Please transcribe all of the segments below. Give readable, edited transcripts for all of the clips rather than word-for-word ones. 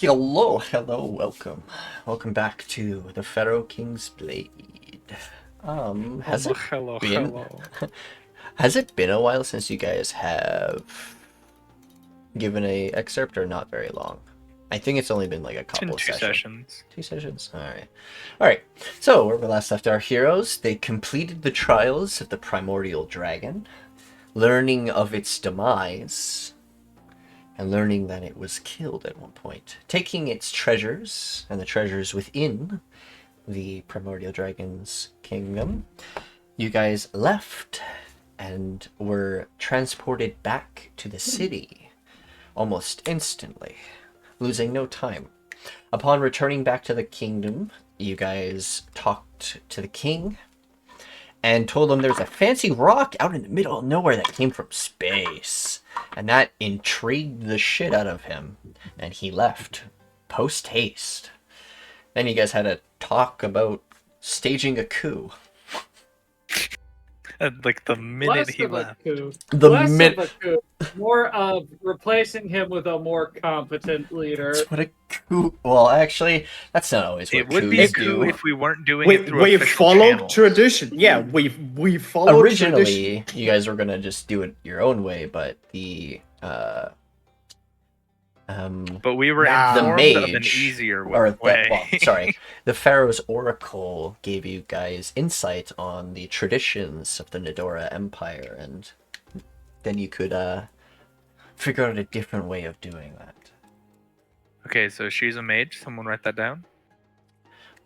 Hello, welcome back to the Pharaoh King's Blade. Has it Hello, been hello. has it been a while since you guys have given a excerpt, or not very long? I think it's only been like a It's been couple of two sessions. sessions. 2 sessions? Alright. So, where we last left our heroes, they completed the trials of the primordial dragon, learning of its demise, and learning that it was killed at one point. Taking its treasures, and the treasures within the primordial dragon's kingdom, you guys left and were transported back to the city almost instantly, losing no time. Upon returning back to the kingdom, you guys talked to the king and told him there's a fancy rock out in the middle of nowhere that came from space. And that intrigued the shit out of him, and he left post haste. Then you guys had a talk about staging a coup. And, like the minute Less he of a left. coup. The Less minute. of a coup. More of replacing him with a more competent leader. That's what a coup. Well, actually, that's not always what It would be a coups coup do. if we weren't doing it through We official followed channels. tradition. Yeah, we followed tradition. Originally, you guys were gonna just do it your own way, but But we were Nah. the informed of an mage, easier or way. the Pharaoh's oracle gave you guys insight on the traditions of the Nedora Empire, and then you could figure out a different way of doing that. Okay, so she's a mage. Someone write that down.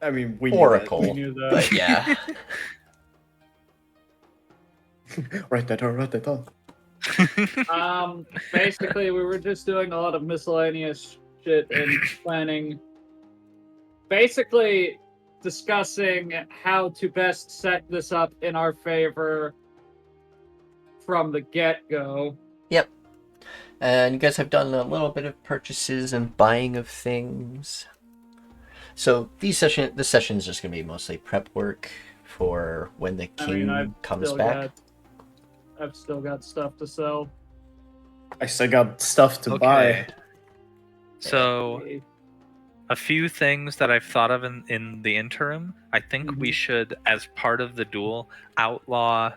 I mean, we Oracle, We knew that. but yeah. Write that down. Write that down. Basically, we were just doing a lot of miscellaneous shit and planning. Basically, discussing how to best set this up in our favor from the get-go. Yep. And you guys have done a little bit of purchases and buying of things. So this session is just gonna be mostly prep work for when the king comes back. I've still got stuff to sell. I still got stuff to buy. So, a few things that I've thought of in the interim. I think we should, as part of the duel, outlaw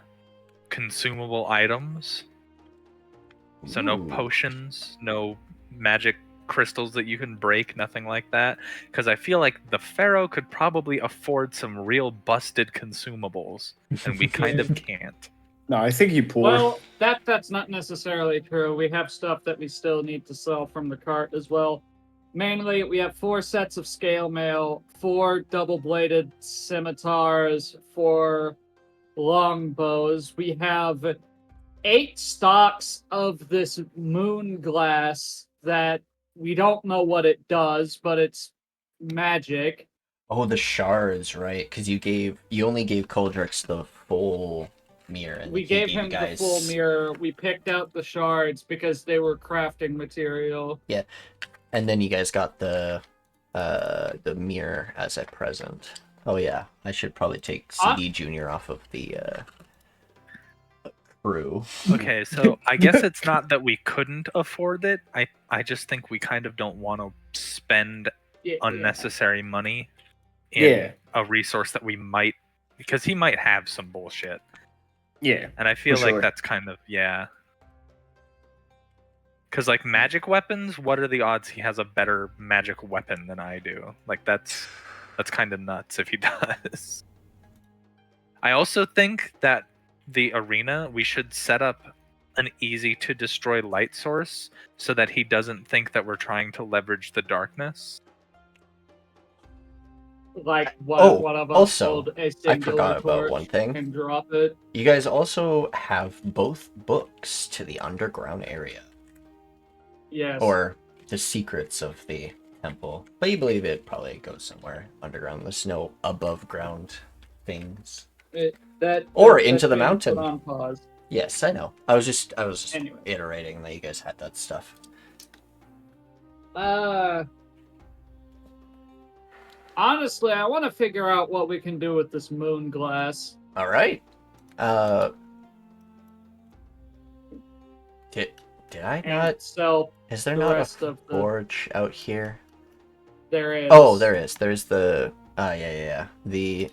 consumable items. So no Ooh. potions, no magic crystals that you can break, nothing like that. Because I feel like the Pharaoh could probably afford some real busted consumables, and we kind of can't. No, I think you poor. Well, that's not necessarily true. We have stuff that we still need to sell from the cart as well. Mainly, we have 4 sets of scale mail, 4 double-bladed scimitars, 4 longbows. We have 8 stocks of this moon glass that we don't know what it does, but it's magic. Oh, the shards, right? Because you only gave Coldrix the full mirror, and We he gave gave him you guys the full mirror. We picked out the shards because they were crafting material. Yeah, and then you guys got the mirror as a present. Oh yeah, I should probably take CD Junior off of the crew. Okay, so I guess it's not that we couldn't afford it. I just think we kind of don't want to spend unnecessary money in a resource that we might, because he might have some bullshit. Yeah, and I feel for like sure. that's kind of because like magic weapons, what are the odds he has a better magic weapon than I do? Like that's kind of nuts if he does. I also think that the arena, we should set up an easy to destroy light source so that he doesn't think that we're trying to leverage the darkness. Like one of us also, hold a I singular forgot about torch one thing. and drop it. You guys also have both books to the underground area. Yes. Or the secrets of the temple. But you believe it probably goes somewhere underground. There's no above ground things. Or into the mountain. Put on pause. Yes, I know. I was just Anyway. iterating that you guys had that stuff. Honestly, I want to figure out what we can do with this moon glass. All right. Did I not? So Is there the not rest a of the- forge out here? There is. Oh, there is. There's the yeah. The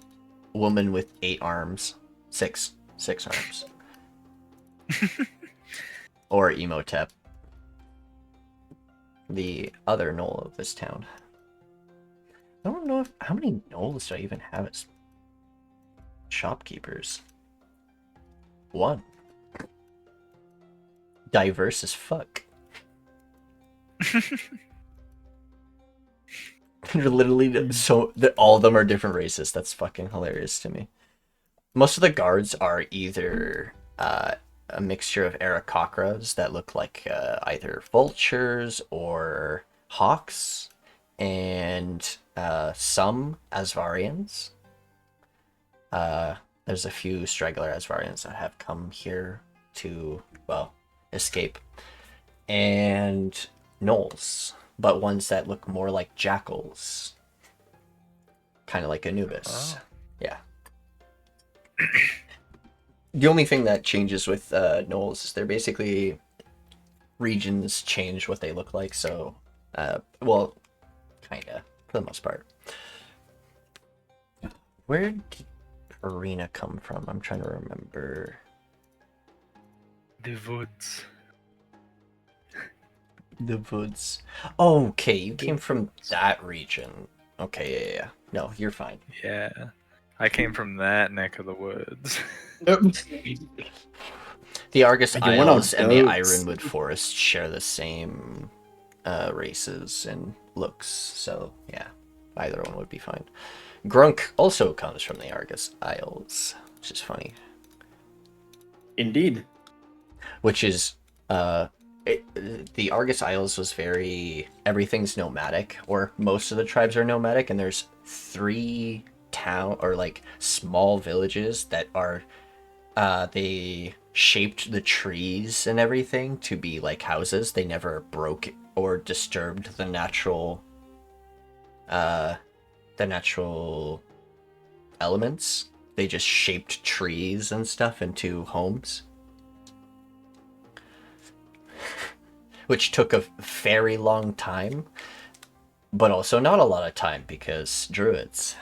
woman with 8 arms. 6 arms. Or Emotep. The other knoll of this town. I don't know how many knolls do I even have as shopkeepers? 1. Diverse as fuck. They're literally so that all of them are different races. That's fucking hilarious to me. Most of the guards are either a mixture of Aarakocras that look like either vultures or hawks, and some Asvarians. There's a few straggler Asvarians that have come here to, well, escape. And gnolls, but ones that look more like jackals. Kind of like Anubis. Oh. Yeah. The only thing that changes with gnolls is they're basically regions change what they look like, so well, kinda, for the most part. Where did Arena come from? I'm trying to remember. The woods. The woods. Oh, okay, you came from that region. Okay, yeah. No, you're fine. Yeah. I came from that neck of the woods. The Argus And you went on Isles and the goats. Ironwood Forest share the same races and looks, so yeah, either one would be fine. Grunk also comes from the Argus Isles, which is funny. Indeed. Which is, the Argus Isles was everything's nomadic, or most of the tribes are nomadic, and there's 3 small villages that are, they shaped the trees and everything to be like houses. They never broke or disturbed the natural elements. They just shaped trees and stuff into homes. Which took a very long time, but also not a lot of time because druids.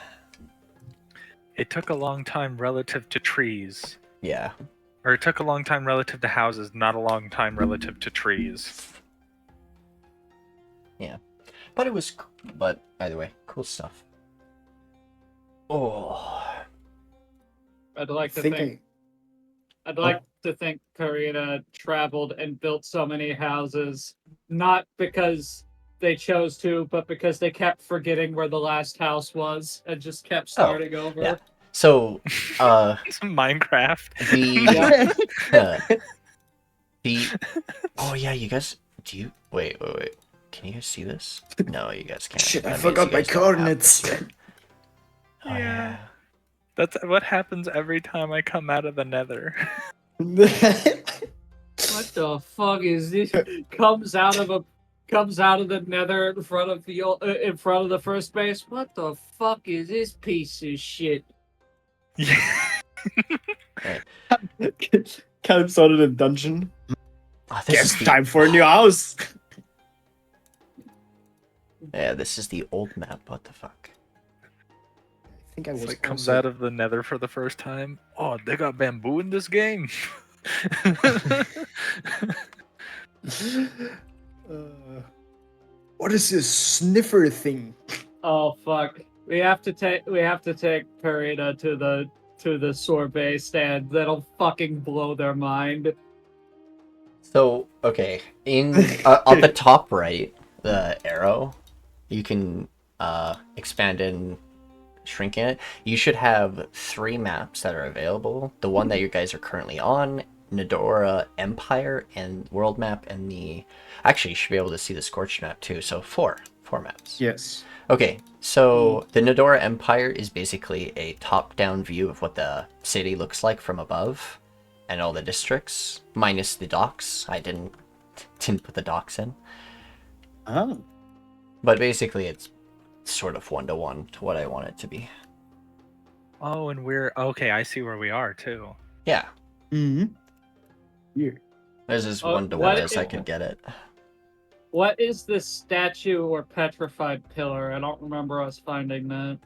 It took a long time relative to trees. Yeah. Or it took a long time relative to houses, not a long time relative to trees. Yeah. But either way, cool stuff. Oh. I'd like to think think. I'd like to think Karina traveled and built so many houses, not because they chose to, but because they kept forgetting where the last house was and just kept starting over. yeah. So, It's Minecraft. Oh yeah, you guys, wait. Can you guys see this? No, you guys can't. Shit, I That means forgot you my guys don't have coordinates. this, right? Oh, Yeah. That's what happens every time I come out of the nether. What the fuck is this? Comes out of the nether in front of the first base. What the fuck is this piece of shit? Yeah. Caleb started a dungeon. Oh, this Guess is the, time for a new house. Yeah, this is the old map. What the fuck? I think I was It's like comes also- out of the nether for the first time. Oh, they got bamboo in this game. What is this sniffer thing? Oh fuck! We have to take Karina to the sorbet stand. That'll fucking blow their mind. So, okay, in on the top right, the arrow, you can expand and shrink it. You should have 3 maps that are available. The one that you guys are currently on, Nedora Empire and World Map, and actually you should be able to see the Scorched map too. So 4 maps. Yes. Okay, so the Nedora Empire is basically a top-down view of what the city looks like from above, and all the districts, minus the docks. I didn't put the docks in. Oh. But basically it's sort of 1-to-1 to what I want it to be. Oh, and we're okay. I see where we are too. Yeah, Mm-hmm. Here. there's as Oh, 1-to-1 what as I if- could get it. What is this statue or petrified pillar? I don't remember us finding that.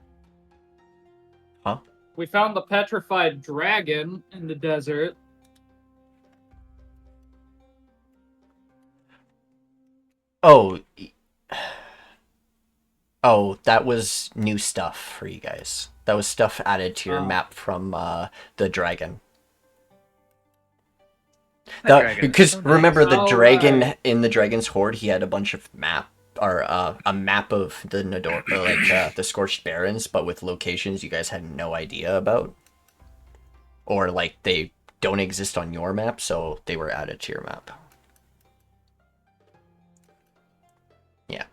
Huh? We found the petrified dragon in the desert. Oh. Oh, that was new stuff for you guys. That was stuff added to your Oh. map from the dragon. That dragon is Because so nice. remember the Oh, dragon right. in the dragon's horde, he had a bunch of a map of the Nedora, like the Scorched Barrens, but with locations you guys had no idea about, or like they don't exist on your map, so they were added to your map. Yeah.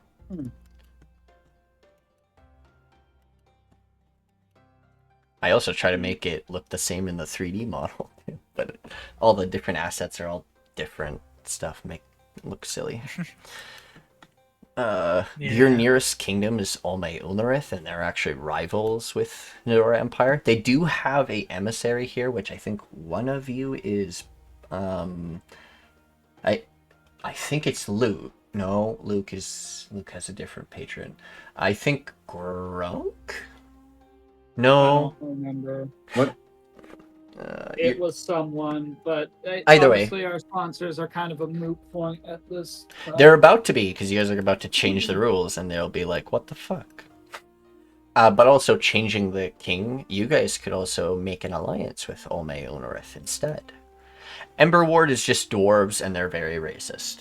I also try to make it look the same in the 3D model, but all the different assets are all different stuff, make it look silly. Your nearest kingdom is Olme Ulnarith, and they're actually rivals with Nedora Empire. They do have a emissary here, which I think one of you is, I think it's Luke. No, Luke has a different patron. I think Grunk. I No. don't remember. What? It was someone, but Either way. honestly, our sponsors are kind of a moot point at this time. They're about to be, because you guys are about to change the rules, and they'll be like, what the fuck? But also changing the king, you guys could also make an alliance with Olme Ulnarith instead. Ember Ward is just dwarves, and they're very racist.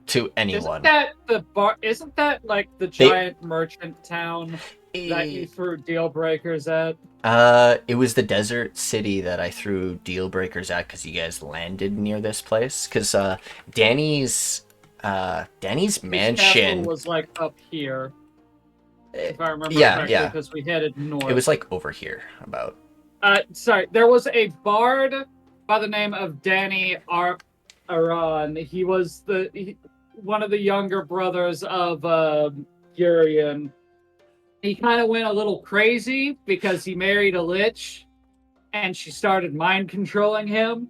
To anyone. Isn't that like the giant merchant town that you threw deal breakers at? It was the desert city that I threw deal breakers at because you guys landed near this place. Because Danny's His mansion castle was like up here, if I remember correctly, because we headed north. It was like over here, about. Sorry, there was a bard by the name of Danny Aran. He was one of the younger brothers of Urian. He kind of went a little crazy because he married a lich and she started mind controlling him.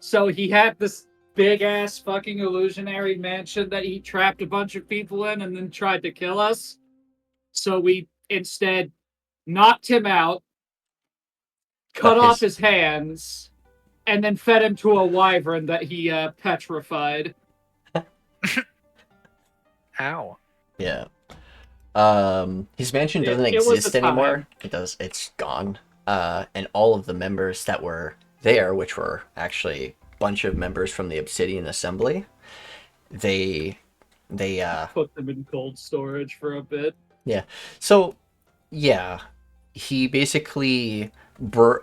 So he had this big ass fucking illusionary mansion that he trapped a bunch of people in and then tried to kill us. So we instead knocked him out, cut off his hands, and then fed him to a wyvern that he petrified. Ow. Yeah. His mansion doesn't It was exist the time. anymore. It's gone. And all of the members that were there, which were actually a bunch of members from the Obsidian Assembly, they put them in cold storage for a bit. Yeah. So, yeah, he basically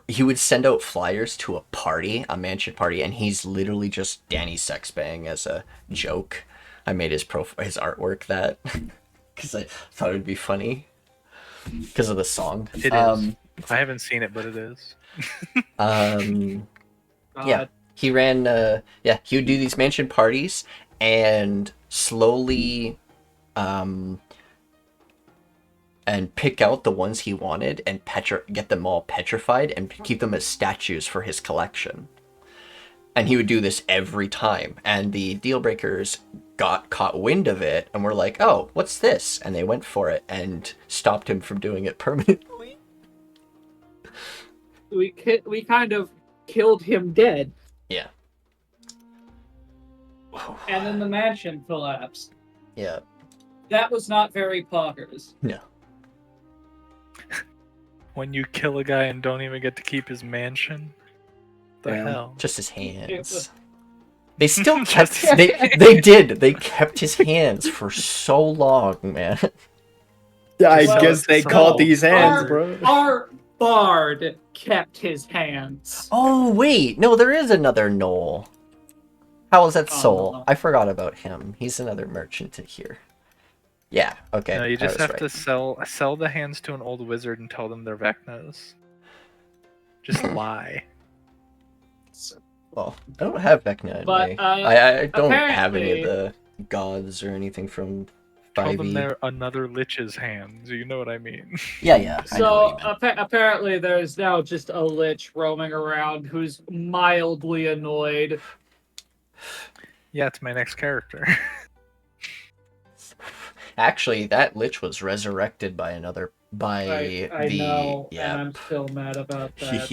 he would send out flyers to a mansion party, and he's literally just Danny Sexbang as a joke. I made his his artwork that because I thought it would be funny because of the song. It is. I haven't seen it, but it is. Yeah, he ran. He would do these mansion parties and slowly, and pick out the ones he wanted and get them all petrified and keep them as statues for his collection. And he would do this every time. And the deal breakers got caught wind of it and were like, "Oh, what's this?" And they went for it and stopped him from doing it permanently. We kind of killed him dead. Yeah. And then the mansion collapsed. Yeah. That was not very poggers. No. When you kill a guy and don't even get to keep his mansion? The hell? Just his hands. was- They still kept they kept his hands for so long, man. Yeah, I Well, guess they so- called these hands, our, bro. Our bard kept his hands. Oh wait, no, there is another Knoll. How is that Oh, Soul? no. I forgot about him. He's another merchant here. Yeah, okay. No, you I just was have to sell the hands to an old wizard and tell them they're Vecna's. Just lie. Well, I don't have Vecna in But, my... I don't have any apparently- of the gods or anything from Tell them 5e. they're another lich's hands. You know what I mean? Yeah, I know So what you meant. apparently there's now just a lich roaming around who's mildly annoyed. Yeah, it's my next character. Actually, that lich was resurrected by I know, and yeah. I'm still mad about that.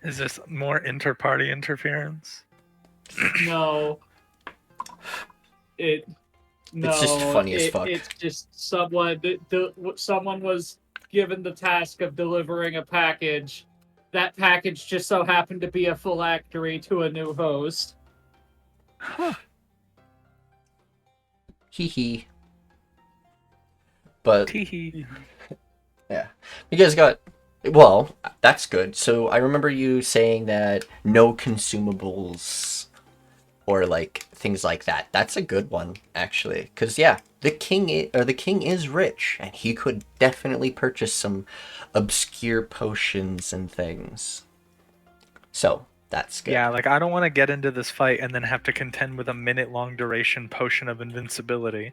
Is this more inter-party interference? No, it. No, It's just funny as fuck. It's just someone was given the task of delivering a package. That package just so happened to be a phylactery to a new host. Huh. Hee hee. But Teehee. yeah, you guys got. Well, that's good. So I remember you saying that no consumables or like things like that. That's a good one actually, because yeah, the king is rich, and he could definitely purchase some obscure potions and things. So that's good. Yeah, like I don't want to get into this fight and then have to contend with a minute-long duration potion of invincibility.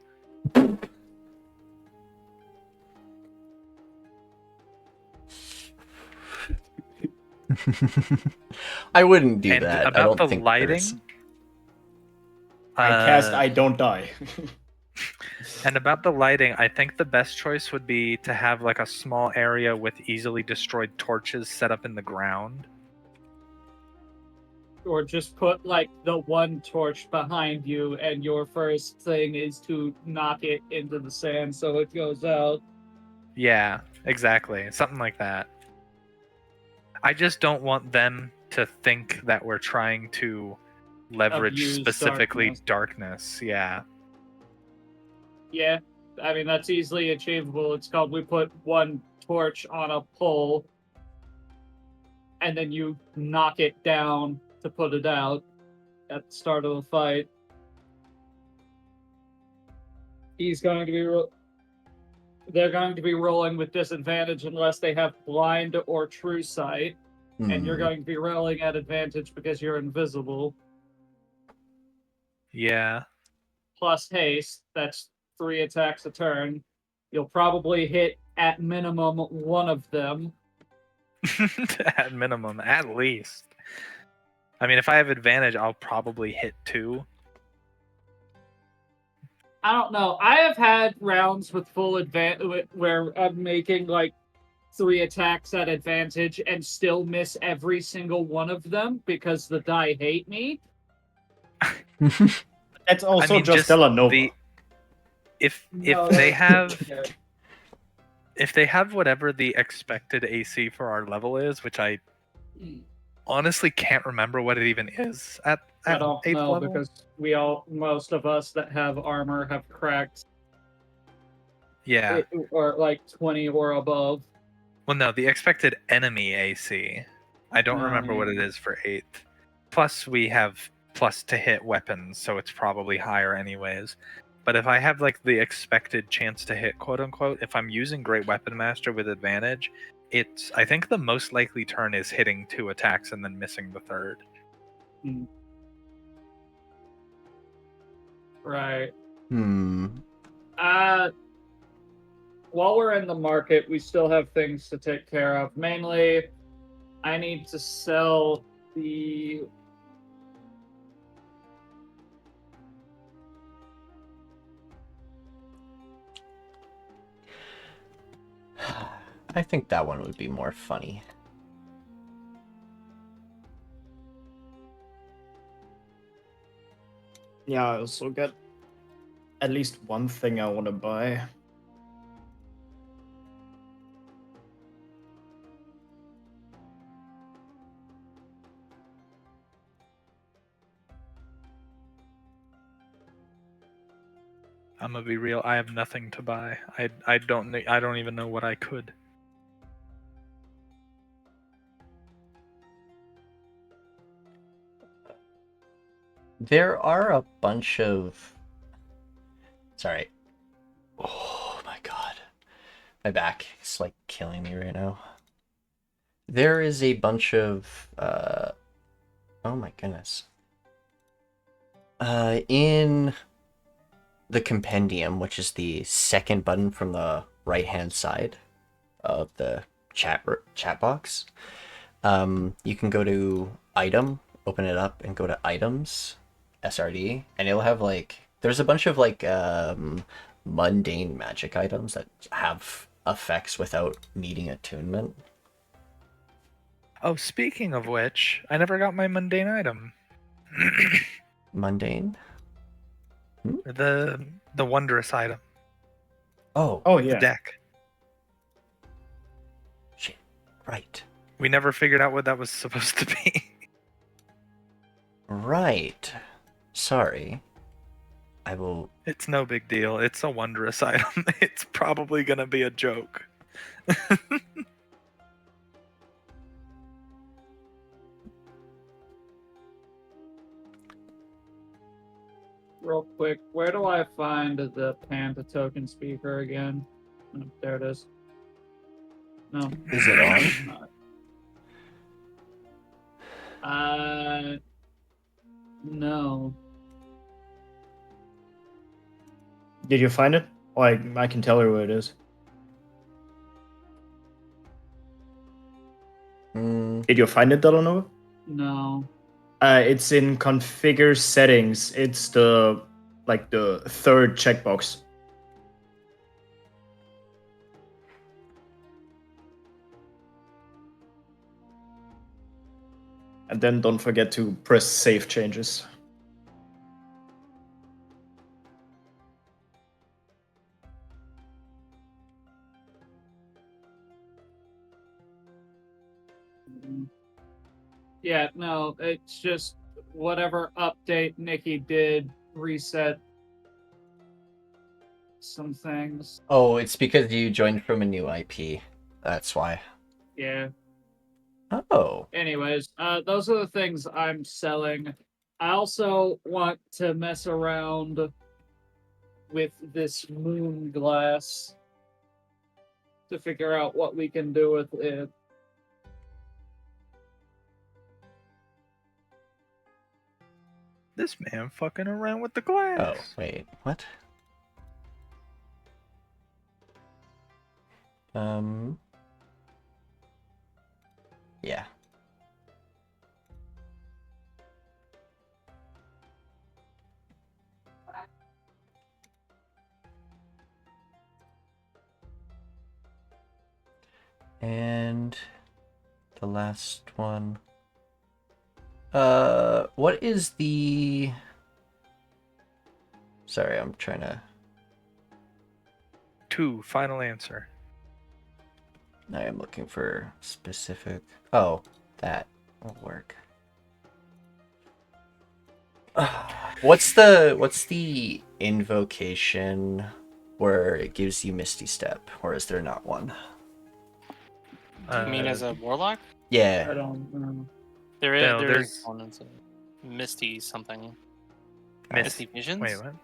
I wouldn't do And that. I about don't the think lighting, there's- I cast I don't die. and about the lighting, I think the best choice would be to have like a small area with easily destroyed torches set up in the ground. Or just put like the one torch behind you, and your first thing is to knock it into the sand so it goes out. Yeah, exactly. Something like that. I just don't want them to think that we're trying to leverage Abuse specifically darkness. Yeah. Yeah, I mean that's easily achievable. It's called we put one torch on a pole, and then you knock it down to put it out at the start of the fight. He's going to be. They're going to be rolling with disadvantage unless they have blind or true sight, and you're going to be rolling at advantage because you're invisible. Yeah. Plus haste, that's 3 attacks a turn. You'll probably hit at minimum one of them. At minimum, at least. I mean, if I have advantage, I'll probably hit 2. I don't know. I have had rounds with full advantage where I'm making like 3 attacks at advantage and still miss every single one of them because the die hate me. That's also I mean, just Dela'Nova. If No, they that's- have if they have whatever the expected AC for our level is, which I honestly can't remember what it even is at I don't 8th know level. because most of us that have armor have cracked Yeah. or like 20 or above. Well, no, the expected enemy AC. I don't remember what it is for 8th. Plus, we have plus to hit weapons, so it's probably higher anyways. But if I have like the expected chance to hit, quote unquote, if I'm using Great Weapon Master with advantage, I think the most likely turn is hitting 2 attacks and then missing the 3rd. Right. While we're in the market, we still have things to take care of. Mainly, I need to sell the... I think that one would be more funny. Yeah, I also got at least one thing I want to buy. I'm gonna be real. I have nothing to buy. I don't even know what I could. There are a bunch of... Sorry. Oh my god. My back is like killing me right now. There is a bunch of... Oh my goodness. In the compendium, which is the second button from the right-hand side of the chat box, you can go to item, open it up, and go to items, SRD, and it'll have like there's a bunch of like mundane magic items that have effects without needing attunement. Oh, speaking of which, I never got my mundane item. Mundane? The wondrous item. Oh, Oh The yeah. deck. shit. Right. We never figured out what that was supposed to be. Right. Sorry. I will. It's no big deal. It's a wondrous item. It's probably gonna be a joke. Real quick, where do I find the Panda token speaker again? Oh, there it is. No. Is it on? No. Did you find it? Oh, I can tell you where it is. Did you find it, Dela'Nova? No. It's in configure settings. It's the third checkbox. And then don't forget to press save changes. Yeah, no, it's just whatever update Nikki did reset some things. Oh, it's because you joined from a new IP. That's why. Yeah. Oh. Anyways, those are the things I'm selling. I also want to mess around with this moon glass to figure out what we can do with it. This man fucking around with the Oh, glass. wait. What? Yeah. And the last one. What is the... Sorry, I'm trying to... 2, final answer. I am looking for specific... Oh, that will work. What's the invocation where it gives you Misty Step, or is there not one? You mean as a warlock? I Yeah. don't know. There is, No, there there's- is one. It's a Misty something. Mist- Misty Visions? Wait, what?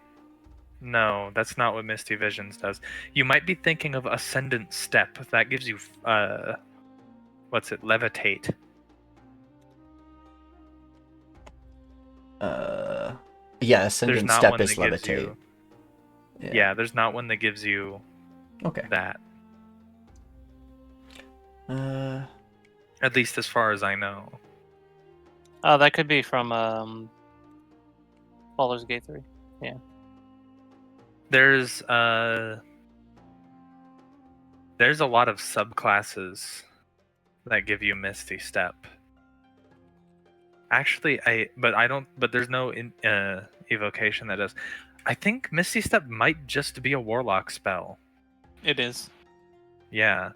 No, that's not what Misty Visions does. You might be thinking of Ascendant Step. That gives you, what's it? Levitate. Yeah, There's Ascendant not Step one is that gives Levitate. you. Yeah, there's not one that gives you Okay. that. Uh, At least as far as I know. Oh, that could be from Baldur's Gate 3. There's a lot of subclasses that give you Misty Step. Actually, but there's no evocation that does. I think Misty Step might just be a warlock spell. It is. Yeah.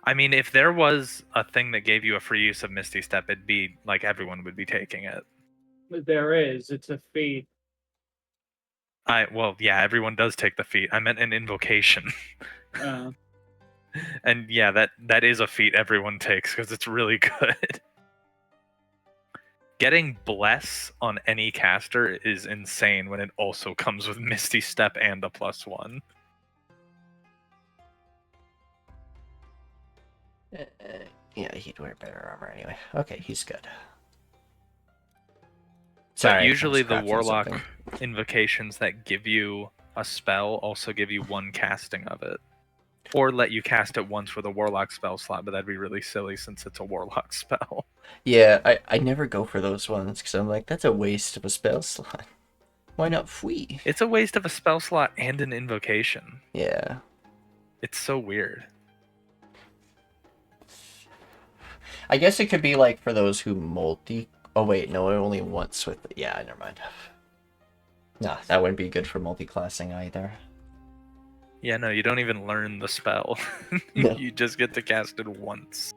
I mean, if there was a thing that gave you a free use of Misty Step, it'd be like everyone would be taking it. There is. It's a feat. Well, yeah, everyone does take the feat. I meant an invocation. Uh, And yeah, that is a feat everyone takes because it's really good. Getting Bless on any caster is insane when it also comes with Misty Step and a +1. yeah, he'd wear better armor anyway. Okay, he's good. But Sorry, I was usually the crafting warlock something. invocations that give you a spell also give you one casting of it. Or let you cast it once with a warlock spell slot, but that'd be really silly since it's a warlock spell. Yeah, I never go for those ones because I'm like, that's a waste of a spell slot. Why not flee? It's a waste of a spell slot and an invocation. Yeah. It's so weird. I guess it could be like for those who multi. Oh wait, no, only once with. Yeah, never mind. Nah, that wouldn't be good for multi-classing either. Yeah, no, you don't even learn the spell. No. You just get to cast it once.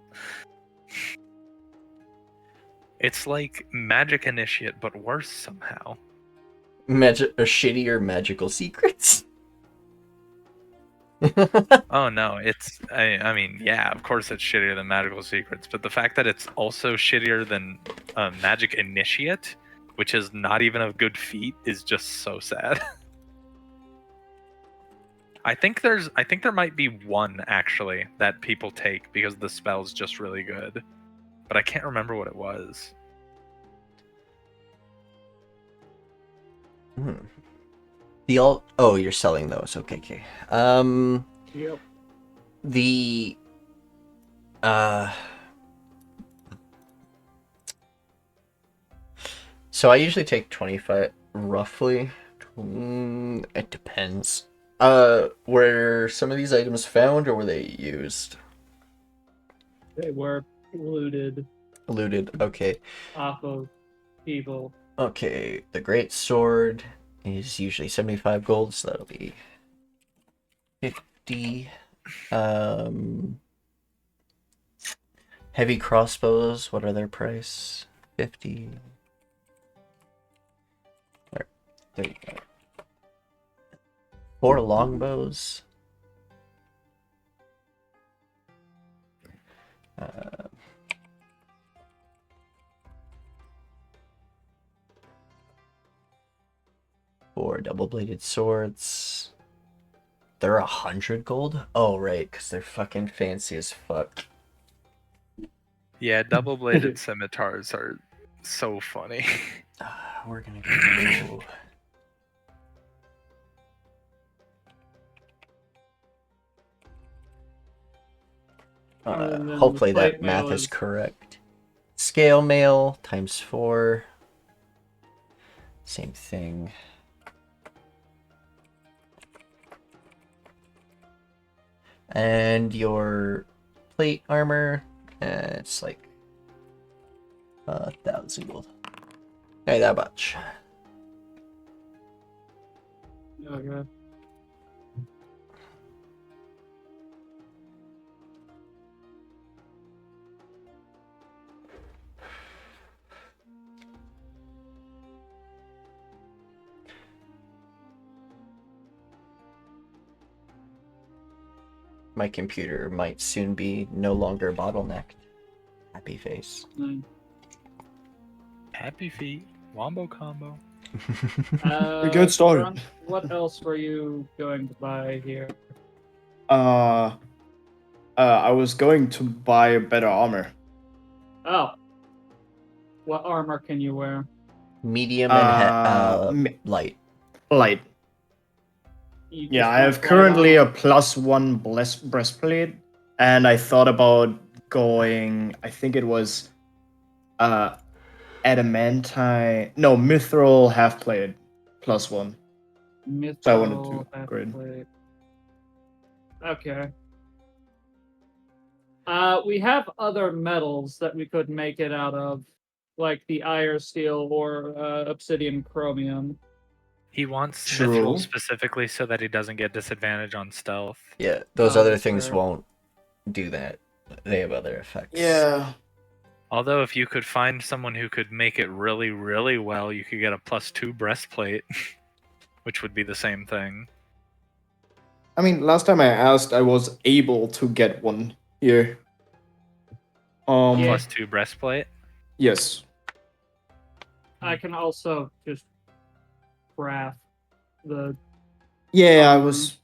It's like Magic Initiate, but worse somehow. Shittier magical secrets. Oh no, I mean, yeah, of course it's shittier than Magical Secrets, but the fact that it's also shittier than Magic Initiate, which is not even a good feat, is just so sad. I think there might be one actually that people take because the spell's just really good, but I can't remember what it was. Oh, you're selling those. Okay. Yep. The so I usually take 25 roughly. It depends. Were some of these items found or were they used? They were looted Looted. Okay. off of people. Okay, the great sword is usually 75 gold, so that'll be 50. Heavy crossbows, what are their price? 50. Or 35. 4 longbows. Four double-bladed swords. They're 100 gold? Oh, right, because they're fucking fancy as fuck. Yeah, double-bladed scimitars are so funny. We're gonna go... And then hopefully the that plate math mail is is- correct. Scale mail times 4. Same thing. And your plate armor, it's like 1,000 gold. Hey, that much. Okay. My computer might soon be no longer bottlenecked. Happy face. Happy feet, wombo combo. We get started. Grunk, what else were you going to buy here? I was going to buy a better armor. Oh. What armor can you wear? Medium and m- light. Light. You Yeah, just I have want light currently a armor? +1 breastplate, and I thought about going. I think it was adamantine. No, mithril half plate +1. Mithril So I wanted to upgrade. half-plate. Okay. We have other metals that we could make it out of, like the iron steel or obsidian chromium. He wants True. mithril specifically so that he doesn't get disadvantage on stealth. Yeah, those Oh, other that's things fair. won't do that. They have other effects. Yeah. Although if you could find someone who could make it really, really well, you could get a +2 breastplate, which would be the same thing. I mean, last time I asked, I was able to get one here. Yeah. +2 breastplate. Yes. I can also just craft the. Yeah, I was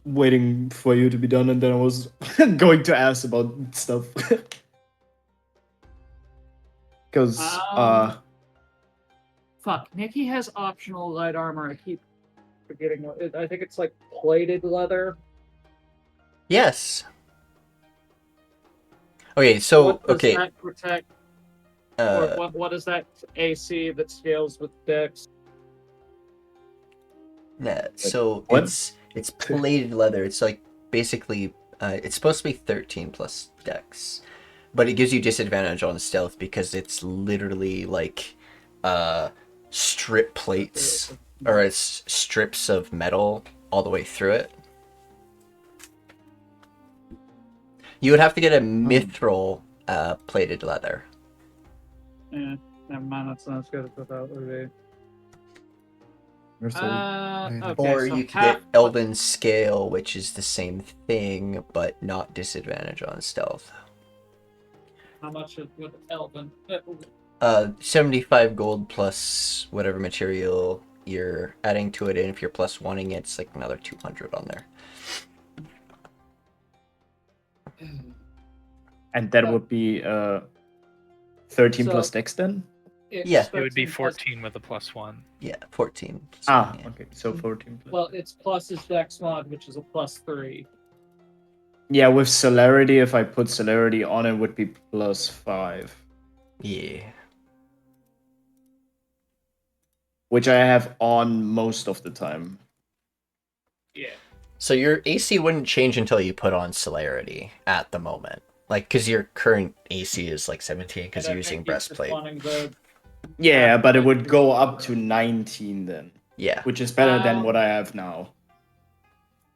waiting for you to be done, and then I was going to ask about stuff. Because Fuck, Nikki has optional light armor. I keep forgetting. I think it's like plated leather. Yes. Okay, so What does okay. that protect? Or Uh, what is that AC that scales with Dex? yeah, so What? it's plated leather. It's like basically it's supposed to be 13 plus dex, but it gives you disadvantage on stealth because it's literally like uh strip plates or it's strips of metal all the way through it. You would have to get a mithril plated leather. Yeah, never mind. That's not as good as that would be. Okay, Or so you could half. get Elven Scale, which is the same thing, but not disadvantage on stealth. How much would Elven? 75 gold plus whatever material you're adding to it, and if you're plus wanting it, it's like another 200 on there. And that would be 13 So- plus dex then? Yeah. It would be 13 plus- 14 with a +1. Yeah, 14. Ah, yeah. okay, so 14 plus. Well, it's plus his Dex mod, which is a +3. Yeah, with celerity, if I put celerity on it, would be +5, Yeah. which I have on most of the time. Yeah. So your AC wouldn't change until you put on Celerity at the moment. Like, because your current AC is like 17 because And you're I using think he's just breastplate. wanting the- Yeah, but it would go up to 19 then, Yeah. which is better than what I have now.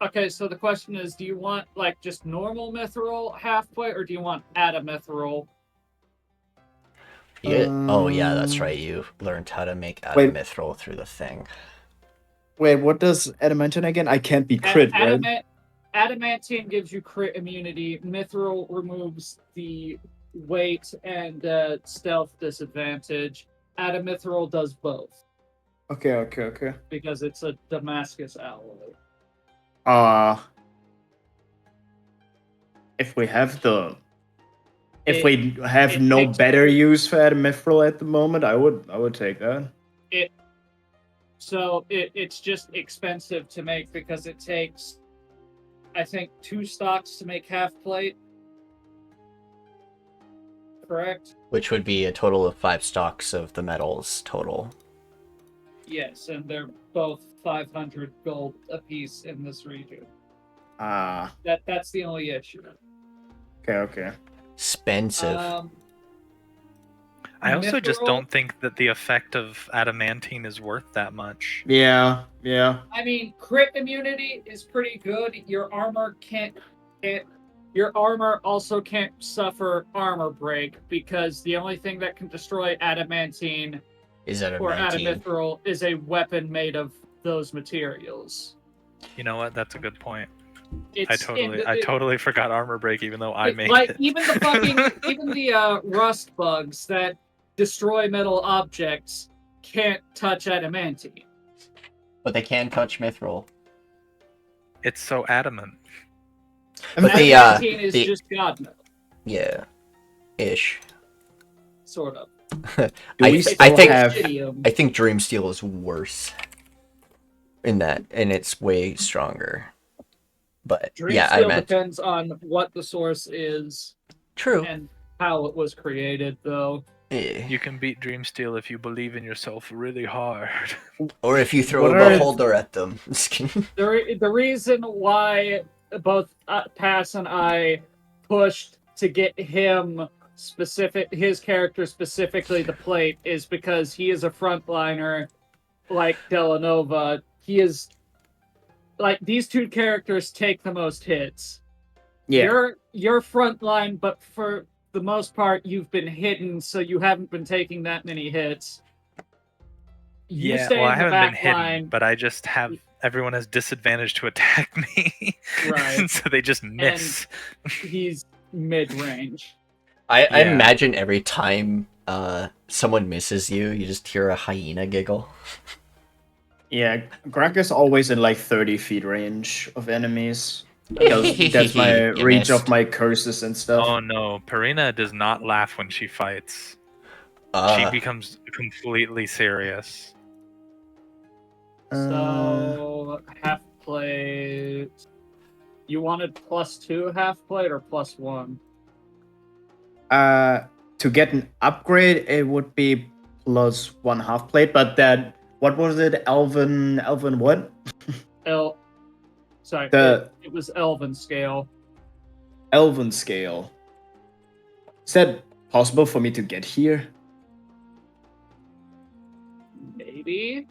Okay, so the question is, do you want like just normal mithril half plate, or do you want adamithril? Oh, yeah, that's right. You learned how to make Wait. adamithril through the thing. Wait, what does adamantine again? I can't be crit, right? Adamantine gives you crit immunity. Mithril removes the weight and stealth disadvantage. Adamithril does both Okay. because it's a Damascus alloy. If we have no takes- better use for adamithril at the moment, I would take that. So it's just expensive to make because it takes, I think, 2 stocks to make half plate. Correct? Which would be a total of 5 stocks of the metals total. Yes, and they're both 500 gold apiece in this region. That's the only issue. Okay. Expensive. I also just Mithril- don't think that the effect of adamantine is worth that much. Yeah. I mean, crit immunity is pretty good. Your armor your armor also can't suffer armor break because the only thing that can destroy adamantine Is or adamantine. adamithril is a weapon made of those materials. You know what? That's a good point. It's I totally forgot armor break, even though I made like it. even the rust bugs that destroy metal objects can't touch adamantine. But they can touch mithril. It's so adamant. But Adamantine is just god metal, Yeah. Ish. sort of. I we think Obsidian. I think Dreamsteel is worse in that, and it's way stronger. But yeah, Dreamsteel adamant. depends on what the source is True. and how it was created, though. Yeah. You can beat Dreamsteel if you believe in yourself really hard. Or if you throw What a are- beholder at them. Just kidding. The reason why both Pass and I pushed to get his character specifically the plate is because he is a frontliner like Dela'Nova. He is like these two characters take the most hits. Yeah. You're frontline, but for the most part you've been hidden, so you haven't been taking that many hits. You stay I in the haven't back been hidden, line. but I just have everyone has disadvantage to attack me. Right. So they just miss. He's mid-range. I Yeah. imagine every time someone misses you, you just hear a hyena giggle. Yeah, Grunk is always in like 30 feet range of enemies. That's my You reach missed. of my curses and stuff. Oh no, Perina does not laugh when she fights. She becomes completely serious. So half plate. You wanted +2 half plate or +1? To get an upgrade, it would be +1 half plate, but that, what was it? Elven what? Sorry, The it was Elven scale. Elven scale. Is that possible for me to get here? Maybe?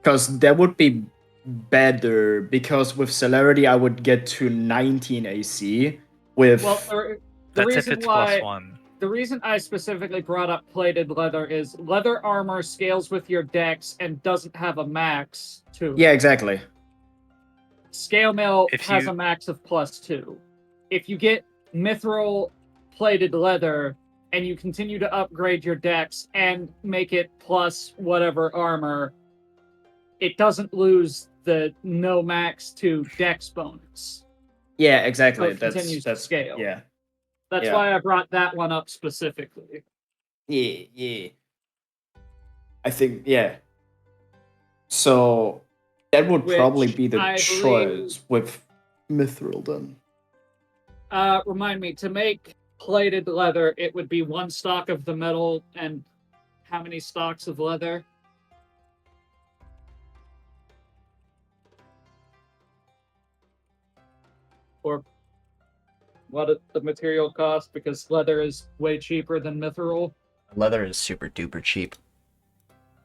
Because that would be better, because with celerity I would get to 19 AC. With Well, the That's reason if it's why +1. the reason I specifically brought up plated leather is leather armor scales with your dex and doesn't have a max to it. yeah, exactly. Scale mail If has you- a max of +2. If you get mithril plated leather and you continue to upgrade your dex and make it plus whatever armor, it doesn't lose the no max to dex bonus. Yeah, exactly. So it continues to scale. Yeah. That's Yeah. why I brought that one up specifically. Yeah. I think, yeah. So that would Which probably be the I choice with mithril then. Remind me, to make plated leather, it would be 1 stock of the metal and how many stocks of leather? Or what the material cost, because leather is way cheaper than mithril. Leather is super duper cheap.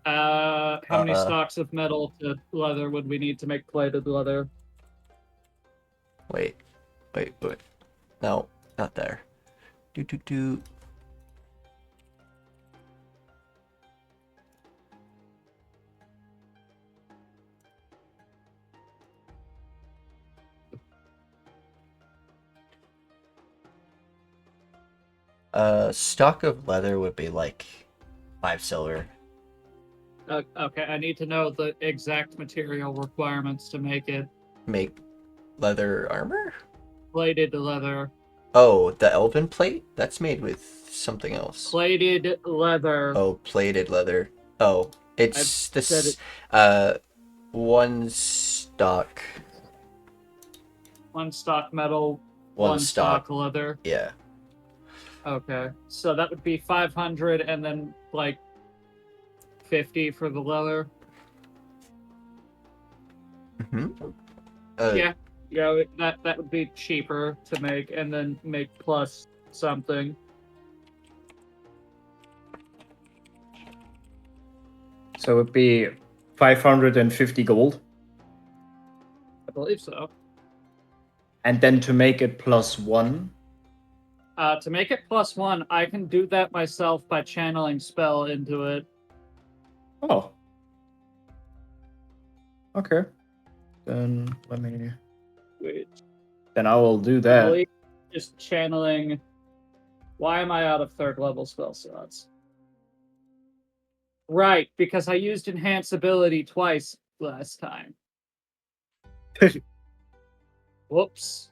How many stocks of metal to leather would we need to make plated leather? Wait. No, not there. Do. Stock of leather would be like 5 silver. Okay, I need to know the exact material requirements to make it Make leather armor? plated leather. Oh, the elven plate? That's made with something else. Plated leather. Oh, plated leather. Oh, it's said this. it. 1 stock. 1 stock metal, 1 1 stock. stock leather. Yeah. Okay, so that would be 500 and then like 50 for the leather. Mm-hmm. Yeah, that would be cheaper to make, and then make plus something. So it would be 550 gold. I believe so. And then to make it +1. To make it +1, I can do that myself by channeling spell into it. Oh. Okay. Then let me. Wait, Then I will do I that. believe just channeling. Why am I out of 3rd level spell slots? Right, because I used enhance ability twice last time. Whoops.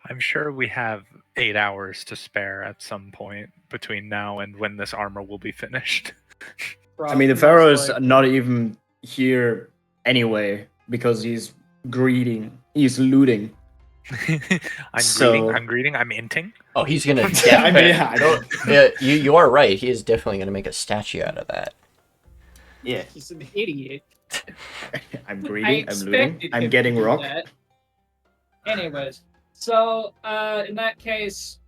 I'm sure we have 8 hours to spare at some point between now and when this armor will be finished. I mean, the Pharaoh is not even here anyway because he's greeting. He's looting. I'm greeting, I'm inting. Oh, he's gonna. I mean, yeah, I don't. Yeah, you are right. He is definitely gonna make a statue out of that. Yeah. He's an idiot. I'm I greeting. I'm looting. expected I'm him getting to do rock. that. Anyways, so in that case,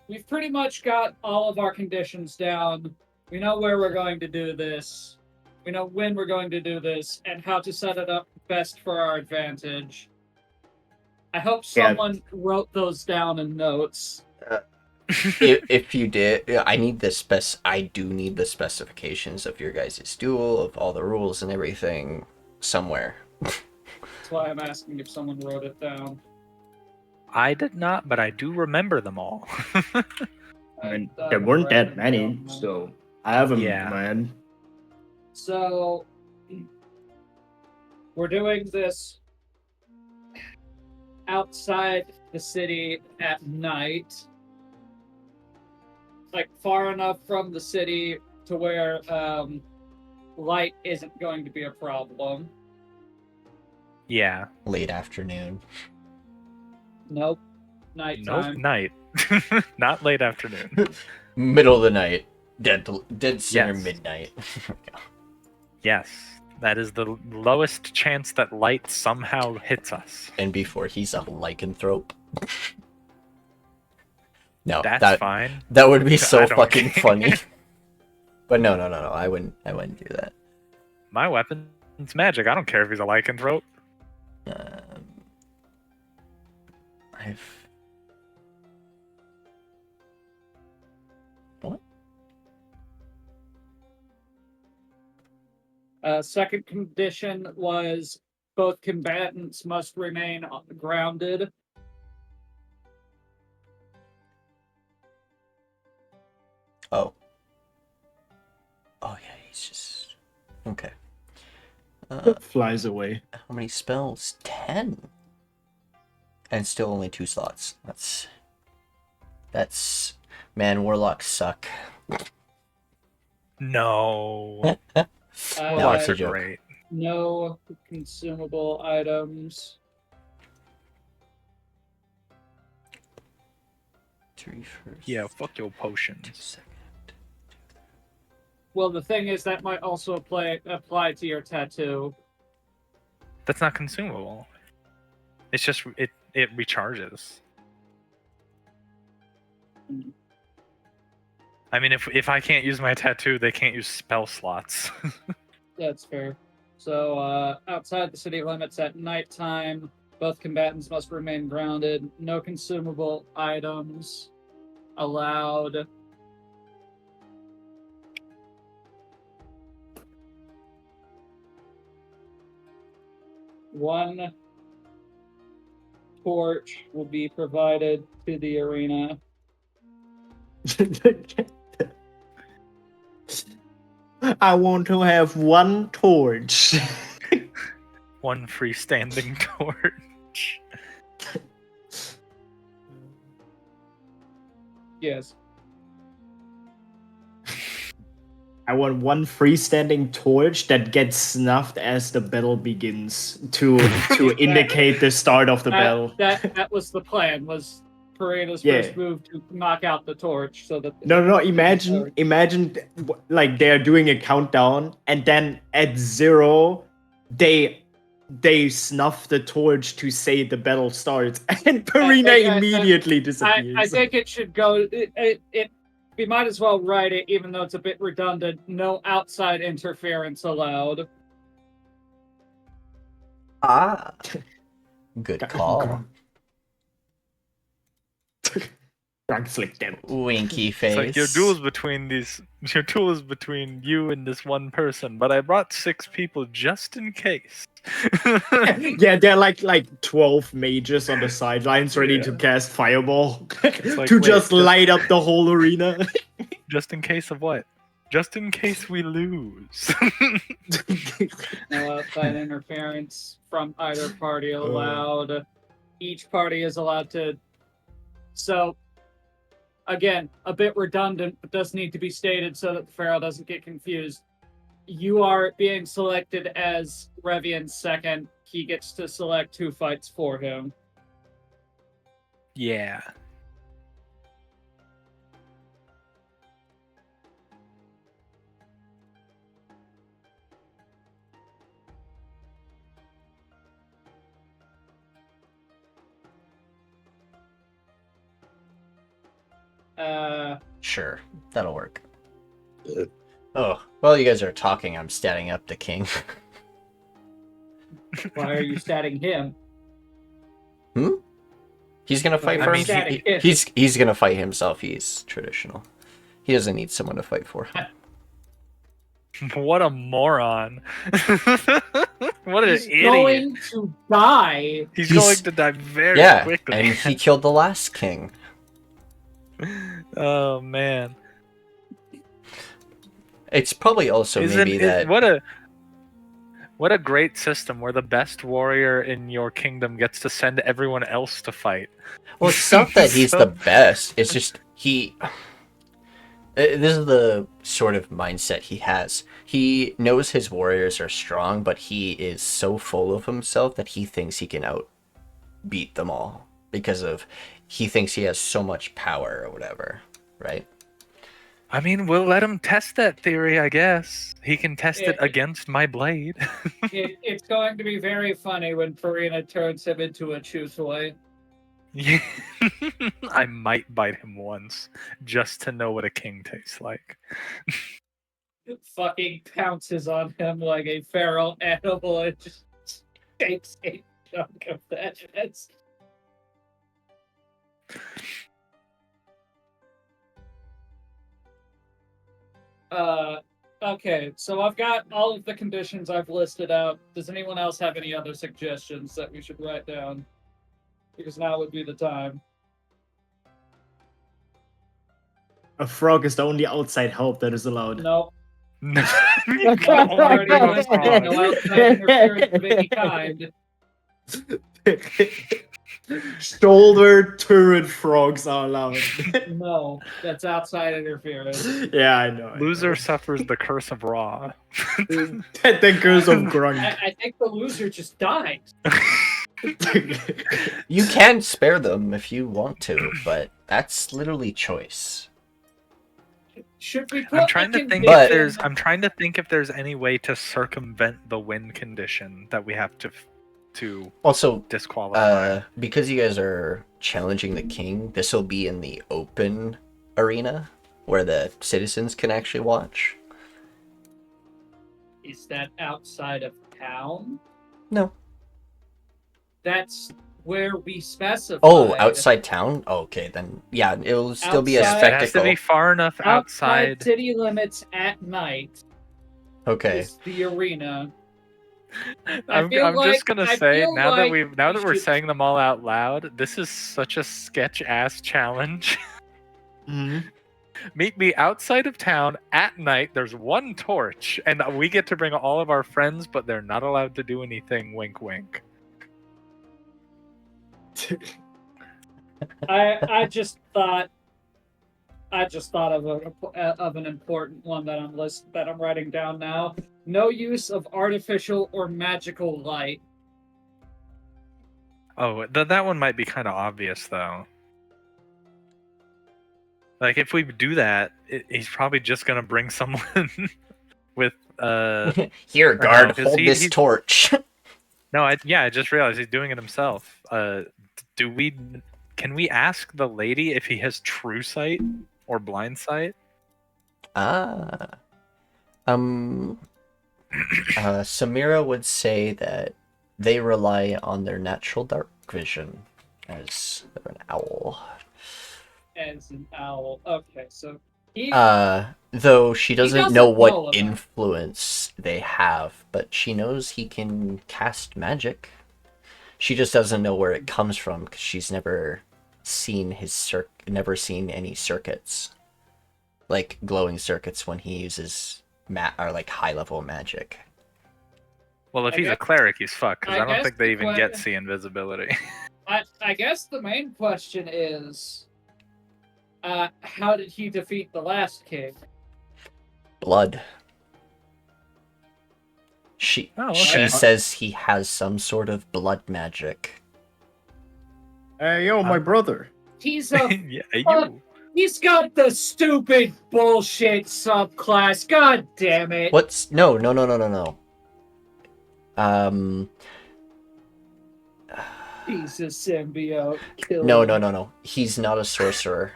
we've pretty much got all of our conditions down. We know where we're going to do this. We know when we're going to do this, and how to set it up best for our advantage. I hope someone wrote those down in notes. If you did, I need the I do need the specifications of your guys' duel, of all the rules and everything, somewhere. That's why I'm asking if someone wrote it down. I did not, but I do remember them all. I mean, I there weren't that wrote many, them down. so I have them, Yeah. man. So, we're doing this outside the city at night. Like, far enough from the city to where light isn't going to be a problem. Yeah. Late afternoon. Nope. Nope. Nighttime. Night. Not late afternoon. Middle of the night. Dead center Yes. midnight. Yes. That is the lowest chance that light somehow hits us. And before he's a lycanthrope. No, That's fine. that would be so I don't fucking care. funny. But no, I wouldn't do that. My weapon's magic. I don't care if he's a lycanthrope. What? Second condition was both combatants must remain grounded. Oh. Oh yeah, he's just okay. Flies away. How many spells? 10. And still only 2 slots. That's man, warlocks suck. No. Warlocks are joke. Great. No consumable items. 3 first. Yeah, fuck your 2 potions. second. Well, the thing is that might also apply to your tattoo. That's not consumable. It's just it recharges. I mean, if I can't use my tattoo, they can't use spell slots. That's fair. So, outside the city limits at nighttime, both combatants must remain grounded. No consumable items allowed. One torch will be provided to the arena. I want to have one torch. One freestanding torch. Yes. I want one freestanding torch that gets snuffed as the battle begins to indicate the start of the battle. That was the plan. Was Parena's Yeah. first move to knock out the torch so that No. Imagine, like they're doing a countdown, and then at 0, they snuff the torch to say the battle starts, and Parina immediately disappears. I think it should go. We might as well write it, even though it's a bit redundant. No outside interference allowed. Ah. Good call. Grunk flicked them. Winky It's face. like your duel is between you and this one person, but I brought 6 people just in case. Yeah, they're like 12 mages on the sidelines ready to cast fireball like, to wait, just just- light up the whole arena. Just in case of what? Just in case we lose. No outside interference from either party allowed. Each party is allowed to. So, again, a bit redundant, but does need to be stated so that the Pharaoh doesn't get confused. You are being selected as Revian's second. He gets to select who fights for him. Yeah. Sure, that'll work. Oh, while you guys are talking, I'm statting up the king. Why are you statting him? He's gonna fight I for mean, himself. static. He's gonna fight himself. He's traditional. He doesn't need someone to fight for him. What a moron. What an He's idiot. going to die. He's He's- going to die very Yeah, quickly. and he killed the last king. Oh man. It's probably also maybe that. What a great system where the best warrior in your kingdom gets to send everyone else to fight. Well, it's not that he's So- the best. It's just This is the sort of mindset he has. He knows his warriors are strong, but he is so full of himself that he thinks he can outbeat them all because of he thinks he has so much power or whatever, right? I mean, we'll let him test that theory, I guess. He can test it against my blade. It's going to be very funny when Farina turns him into a chew toy. Yeah. I might bite him once just to know what a king tastes like. Fucking pounces on him like a feral animal and just takes a chunk of that. Okay, so I've got all of the conditions I've listed out. Does anyone else have any other suggestions that we should write down? Because now would be the time. A frog is the only outside help that is allowed. Nope. No, Already listed it. No outside interference of any kind. Shoulder turret frogs are allowed. No, that's outside interference. Yeah, I know. Loser suffers the curse of Raw. The curse of Grunk. I think the loser just died. You can spare them if you want to, but that's literally choice. Should we put I'm trying to a think But- if there's. I'm trying to think if there's any way to circumvent the win condition that we have to Also, disqualify. because you guys are challenging the king, this will be in the open arena where the citizens can actually watch. Is that outside of town? No. That's where we specified. Oh, outside town? Oh, okay, then yeah, it'll still be a Outside. It has to spectacle. be far enough outside. city limits at night Okay. is the arena. I'm feel like- just gonna I say feel now like that we we're should- saying them all out loud, this is such a sketch ass challenge. Mhm. Meet me outside of town at night. There's one torch, and we get to bring all of our friends, but they're not allowed to do anything. Wink, wink. I just thought of an important one that I'm writing down now. No use of artificial or magical light. Oh, that one might be kind of obvious though. Like if we do that, he's probably just gonna bring someone with Here, guard, no, 'cause hold this he's- torch. No, I just realized he's doing it himself. Can we ask the lady if he has true sight or blind sight? Samira would say that they rely on their natural dark vision as they're an owl. As an owl. Okay, so he, Though she doesn't doesn't know know what about- influence they have, but she knows he can cast magic. She just doesn't know where it comes from because she's never seen never seen any circuits, like glowing circuits when he uses or like high level magic. Well, if I he's a guess- cleric, he's fucked because I I don't guess think they the even get que- see invisibility. I guess the main question is, how did he defeat the last king? Blood. She Oh, she okay. says he has some sort of blood magic. Hey, yo, my brother. He's a Yeah, Fuck. you. He's got the stupid bullshit subclass. God damn it. What's no. He's a symbiote. Kill No. him. He's not a sorcerer.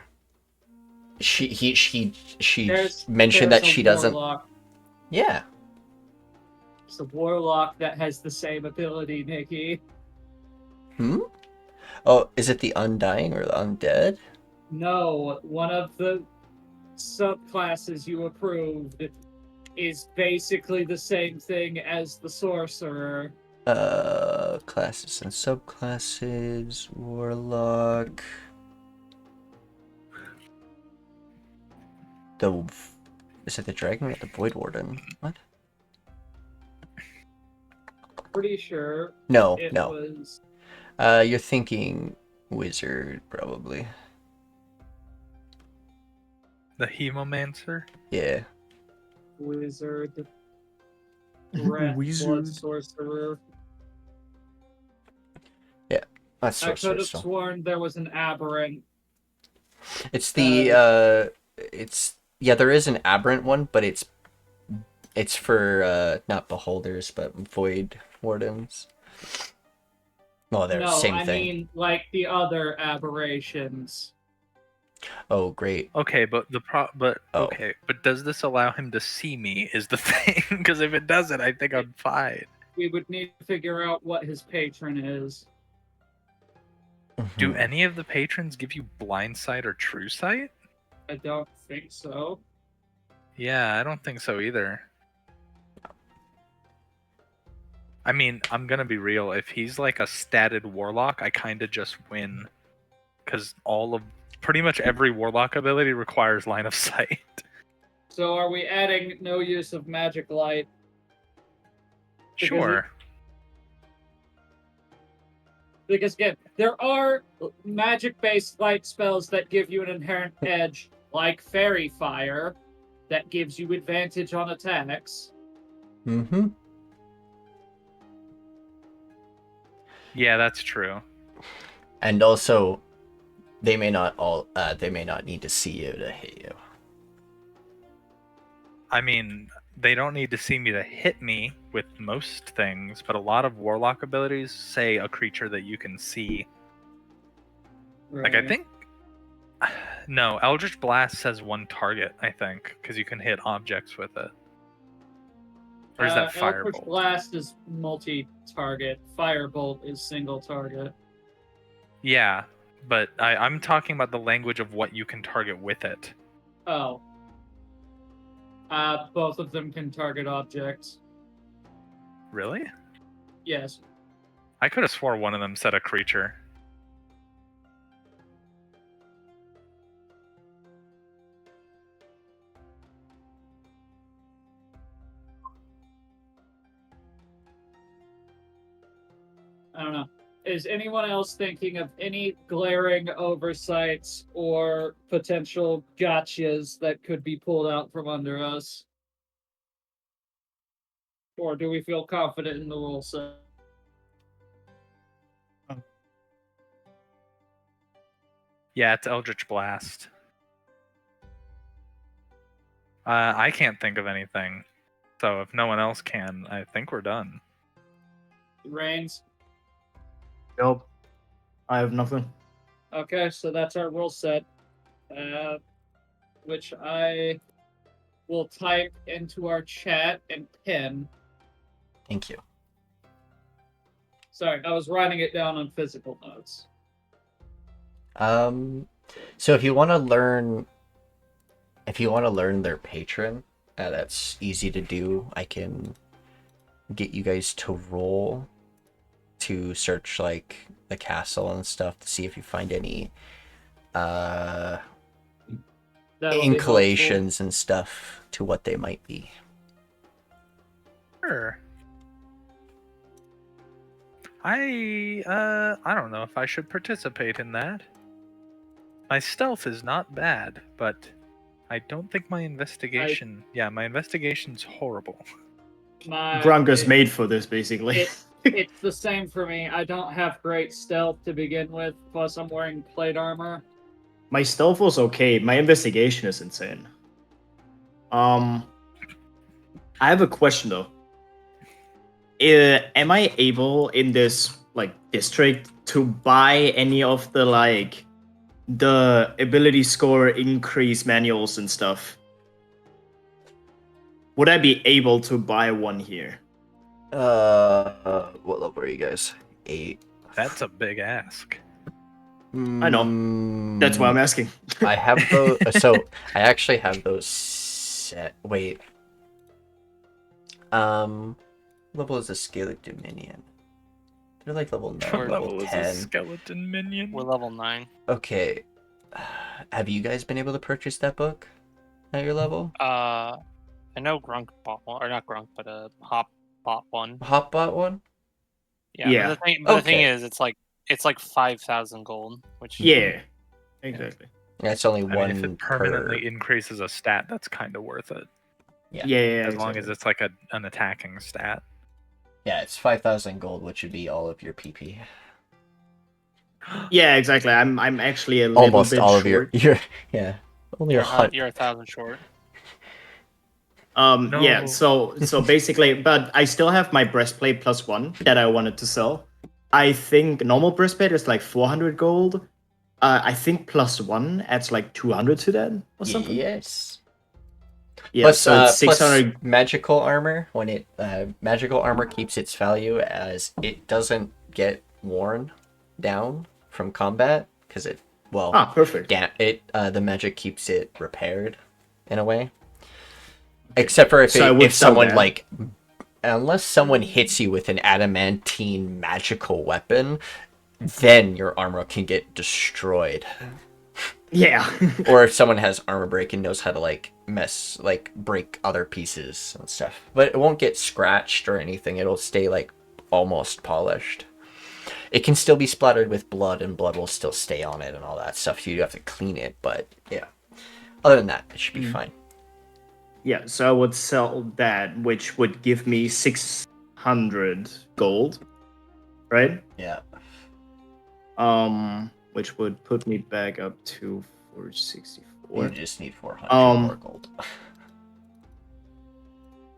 She There's- mentioned there's that a she doesn't. warlock. Yeah. It's a warlock that has the same ability, Nikki. Oh, is it the undying or the undead? No, one of the subclasses you approved is basically the same thing as the sorcerer. Classes and subclasses. Warlock. Is it the dragon or the void warden? What? Pretty sure No. it No. was. You're thinking wizard, probably. The Hemomancer. Yeah. Wizard. Rat Blood Wizard. Sorcerer. That's I could sorcerer have still. sworn there was an aberrant. It's the there is an aberrant one, but it's for not beholders but void wardens. Well, they're No, same I thing. mean like the other aberrations. Oh, great. Okay, but Oh. okay, but does this allow him to see me? Is the thing? Because if it doesn't, I think I'm fine. We would need to figure out what his patron is. Do Mhm. any of the patrons give you blind sight or true sight? I don't think so. Yeah, I don't think so either. I mean, I'm gonna be real. If he's like a statted warlock, I kind of just win, because pretty much every warlock ability requires line of sight. So are we adding no use of magic light? Because Sure. Because again, there are magic-based light spells that give you an inherent edge, like Fairy Fire, that gives you advantage on attacks. Mm-hmm. Yeah, that's true. And also, they may not need to see you to hit you. I mean, they don't need to see me to hit me with most things, but a lot of warlock abilities say a creature that you can see. Like, I think... No, Eldritch Blast says one target, I think, because you can hit objects with it. Or is that Eldritch Firebolt? Blast is multi-target. Firebolt is single target. Yeah, but I'm talking about the language of what you can target with it. Oh. Both of them can target objects. Really? Yes. I could have swore one of them said a creature. I don't know. Is anyone else thinking of any glaring oversights or potential gotchas that could be pulled out from under us? Or do we feel confident in the rule set? Yeah, it's Eldritch Blast. I can't think of anything. So if no one else can, I think we're done. Rainzz? Nope. I have nothing. Okay, so that's our rule set. Which I will type into our chat and pin. Thank you. Sorry, I was writing it down on physical notes. So if you want to learn their patron, that's easy to do. I can get you guys to roll to search like the castle and stuff to see if you find any That'll be inclinations and stuff to what they might be. Sure. I don't know if I should participate in that. My stealth is not bad, but I don't think my investigation... Yeah, my investigation's horrible. Grunk is made for this, basically. It's the same for me. I don't have great stealth to begin with, plus I'm wearing plate armor. My stealth was okay. My investigation is insane. I have a question though. Am I able in this like district to buy any of the the ability score increase manuals and stuff? Would I be able to buy one here? What level are you guys? 8. That's a big ask. I know. That's why I'm asking. I have those. So I actually have those set. Wait. Level is a skeleton minion. They're like level 9, What level Level is 10. a skeleton minion. We're level 9. Okay. Have you guys been able to purchase that book at your level? I know Grunk bought one, or not Grunk, but Hop bought one. Hop bought one? Yeah. Yeah. But the thing Okay. is, it's like 5,000 gold, which Yeah. Exactly. It's only I mean, one if it permanently increases a stat, that's kind of worth it. Yeah. As long as it's like an attacking stat. Yeah, it's 5,000 gold, which would be all of your PP. Yeah, exactly. I'm actually a little Almost bit all short. of your yeah. Only You're, a hundred. you're 1,000 short. Yeah, No. so basically, but I still have my breastplate +1 that I wanted to sell. I think normal breastplate is like 400 gold. I think +1 adds like 200 to that or something. Yes. Yeah, Plus, so it's 600. plus magical armor. When it magical armor keeps its value as it doesn't get worn down from combat because it Perfect. the magic keeps it repaired in a way. Except for So I would if sell someone that. unless someone hits you with an adamantine magical weapon, then your armor can get destroyed. Yeah. Or if someone has armor break and knows how to break other pieces and stuff. But it won't get scratched or anything. It'll stay almost polished. It can still be splattered with blood and blood will still stay on it and all that stuff. So you have to clean it, but yeah. Other than that, it should be fine. Yeah, so I would sell that, which would give me 600 gold, right? Yeah. Which would put me back up to 464. You just need 400 more gold.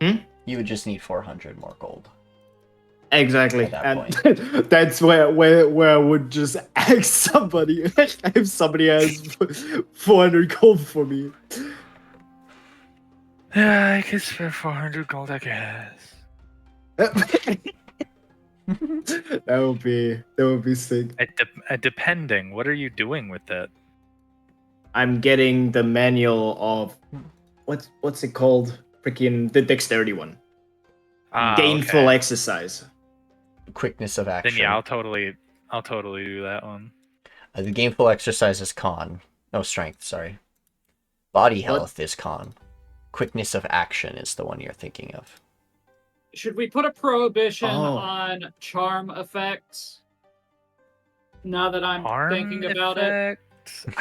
Hmm? You would just need 400 more gold. Exactly, At that and that's where I would just ask somebody if somebody has 400 gold for me. Yeah, I could spare 400 gold, I guess. That would be sick. Depending, what are you doing with it? I'm getting the manual of what's it called? Freaking the dexterity one. Gainful okay. exercise. Quickness of action. Then yeah, I'll totally do that one. The gainful exercise is con. No, strength, sorry. Body health is con. Quickness of action is the one you're thinking of. Should we put a prohibition on charm effects? Now that I'm thinking about it.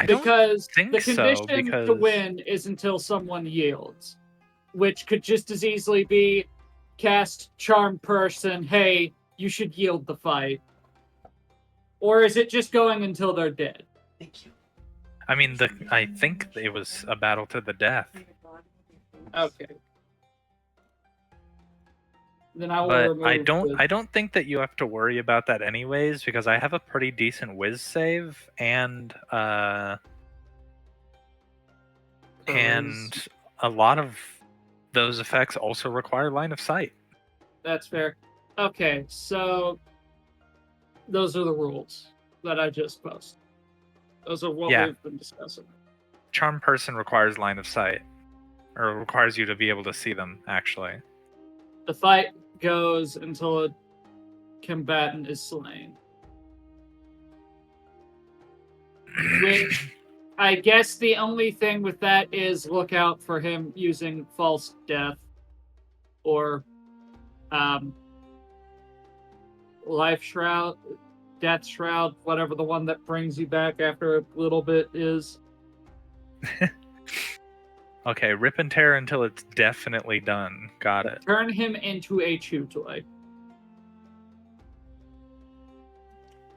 Because the condition to win is until someone yields. Which could just as easily be cast charm person, hey, you should yield the fight. Or is it just going until they're dead? Thank you. I mean, I think it was a battle to the death. Okay. Then I will But I don't think that you have to worry about that anyways, because I have a pretty decent whiz save and a lot of those effects also require line of sight. That's fair. Okay, so those are the rules that I just posted. Those are what we've been discussing. Charm person requires line of sight, or requires you to be able to see them, actually. The fight goes until a combatant is slain. Which, I guess the only thing with that is look out for him using false death or life shroud, death shroud, whatever the one that brings you back after a little bit is. Okay, rip and tear until it's definitely done. Got it. Turn him into a chew toy.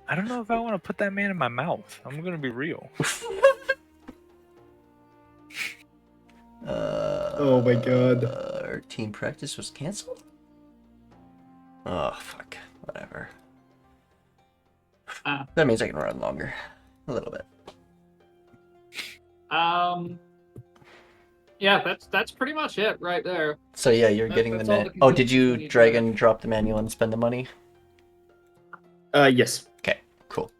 I don't know if I want to put that man in my mouth. I'm gonna be real. Oh my god. Our team practice was canceled? Oh, fuck. Whatever. That means I can run longer. A little bit. Yeah, that's pretty much it right there. So yeah, you're getting the net. Oh, did you drag and drop the manual and spend the money? Yes. Okay, cool.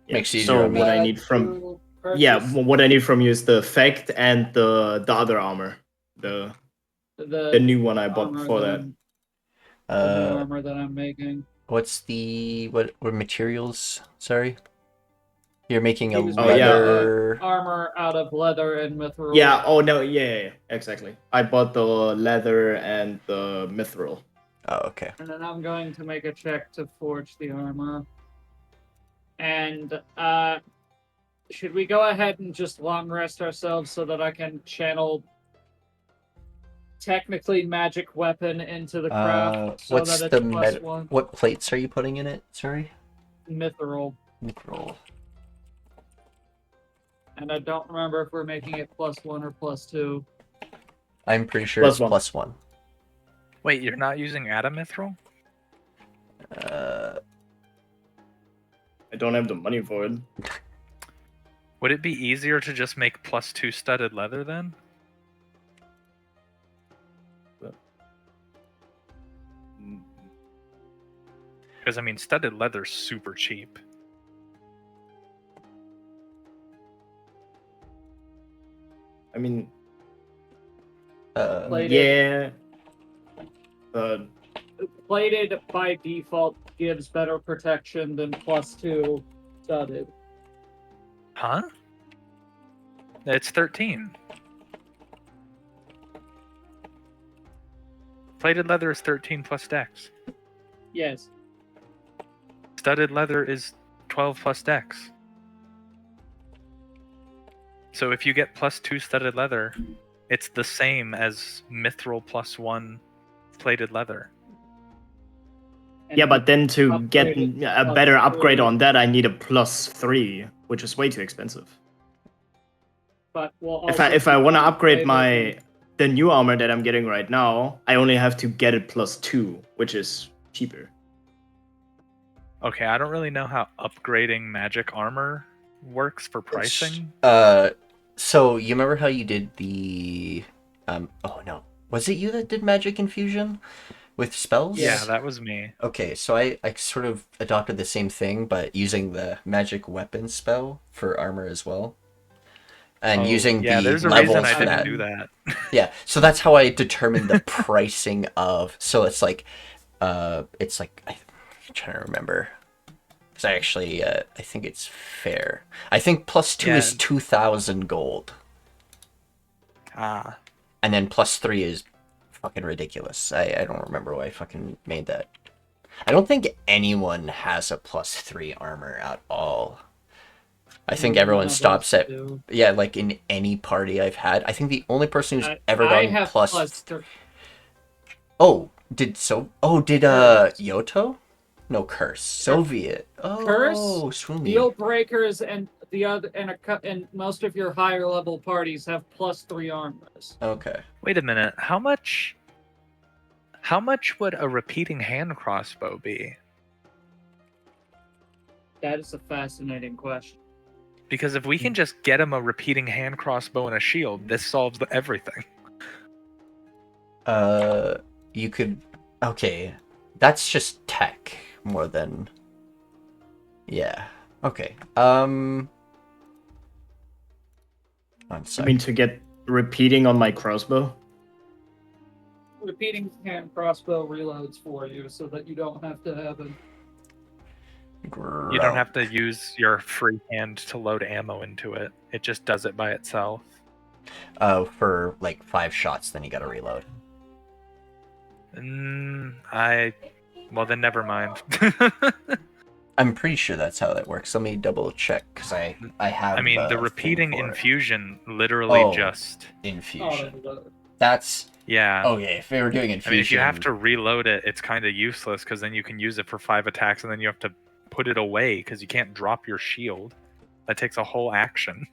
Yeah. Makes it easier So on me. what I need from what I need from you is the effect and the other armor, the new one I bought before that. The new armor that I'm making. What's the what materials? Sorry, you're making a leather armor out of leather and mithril. Yeah. Oh no. Yeah. Exactly. I bought the leather and the mithril. Oh, okay. And then I'm going to make a check to forge the armor. And Should we go ahead and just long rest ourselves so that I can channel technically magic weapon into the craft so what's that the it's +1 what plates are you putting in it? Sorry. mithril? Mithril. And I don't remember if we're making it +1 or +2. I'm pretty sure Plus it's one. +1. Wait, you're not using adamithril? Uh, I don't have the money for it. Would it be easier to just make +2 studded leather then? Because I mean, studded leather's super cheap. I mean, Plated. yeah. Plated by default gives better protection than +2 studded. Huh? It's 13. Plated leather is 13 plus dex. Yes. Studded leather is 12 plus dex. So if you get +2 studded leather, it's the same as mithril +1 plated leather. And Yeah, but then to get upgraded a plus better upgrade 3. on that, I need a +3, which is way too expensive. But we'll If also I want to keep upgrade plated the new armor that I'm getting right now, I only have to get it +2, which is cheaper. Okay, I don't really know how upgrading magic armor works for pricing. So you remember how you did the oh no. Was it you that did magic infusion with spells? Yeah, that was me. Okay, so I sort of adopted the same thing, but using the magic weapon spell for armor as well. And Oh, using Yeah, the there's a levels reason I for didn't that. do that. Yeah, so that's how I determined the pricing of. So it's like I'm trying to remember. Because I actually, I think it's fair. I think +2 Yeah. is 2,000 gold. Ah, And then +3 is fucking ridiculous. I don't remember why I fucking made that. I don't think anyone has a +3 armor at all. I think everyone None of stops us at, do. yeah, like in any party I've had. I think the only person who's ever I gotten have plus. +3. Did Curse. Yoto? No, Curse. Soviet. Curse, Oh, Swoomy. Deal breakers and the other and most of your higher level parties have +3 armors. Okay. wait a minute. How much would a repeating hand crossbow be? That is a fascinating question. Because if we can just get him a repeating hand crossbow and a shield, this solves everything. You could. Okay. That's just tech more than. Yeah. Okay. One I sec. mean, to get repeating on my crossbow. Repeating hand crossbow reloads for you so that you don't have to have an. You don't have to use your free hand to load ammo into it. It just does it by itself. For like 5 shots, then you gotta reload. Well, then never mind. I'm pretty sure that's how that works. Let me double check because I have. I mean, the thing repeating for it. infusion literally Oh. just. Infusion. Auto-load. That's Yeah. okay. If they were doing I infusion, mean, if you have to reload it, it's kind of useless because then you can use it for 5 attacks and then you have to put it away because you can't drop your shield. That takes a whole action.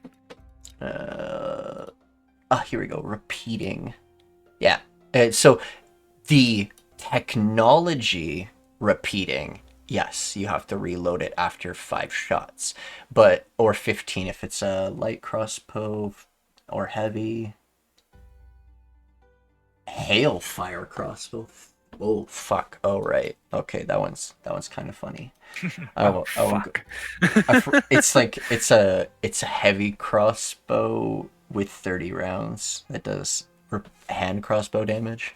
Here we go. Repeating. Yeah. So the technology repeating, yes, you have to reload it after 5 shots, or 15 if it's a light crossbow or heavy. Hailfire crossbow. Oh fuck! Oh right. Okay, that one's kind of funny. I won't go- Fuck. it's like it's a heavy crossbow with 30 rounds that does hand crossbow damage,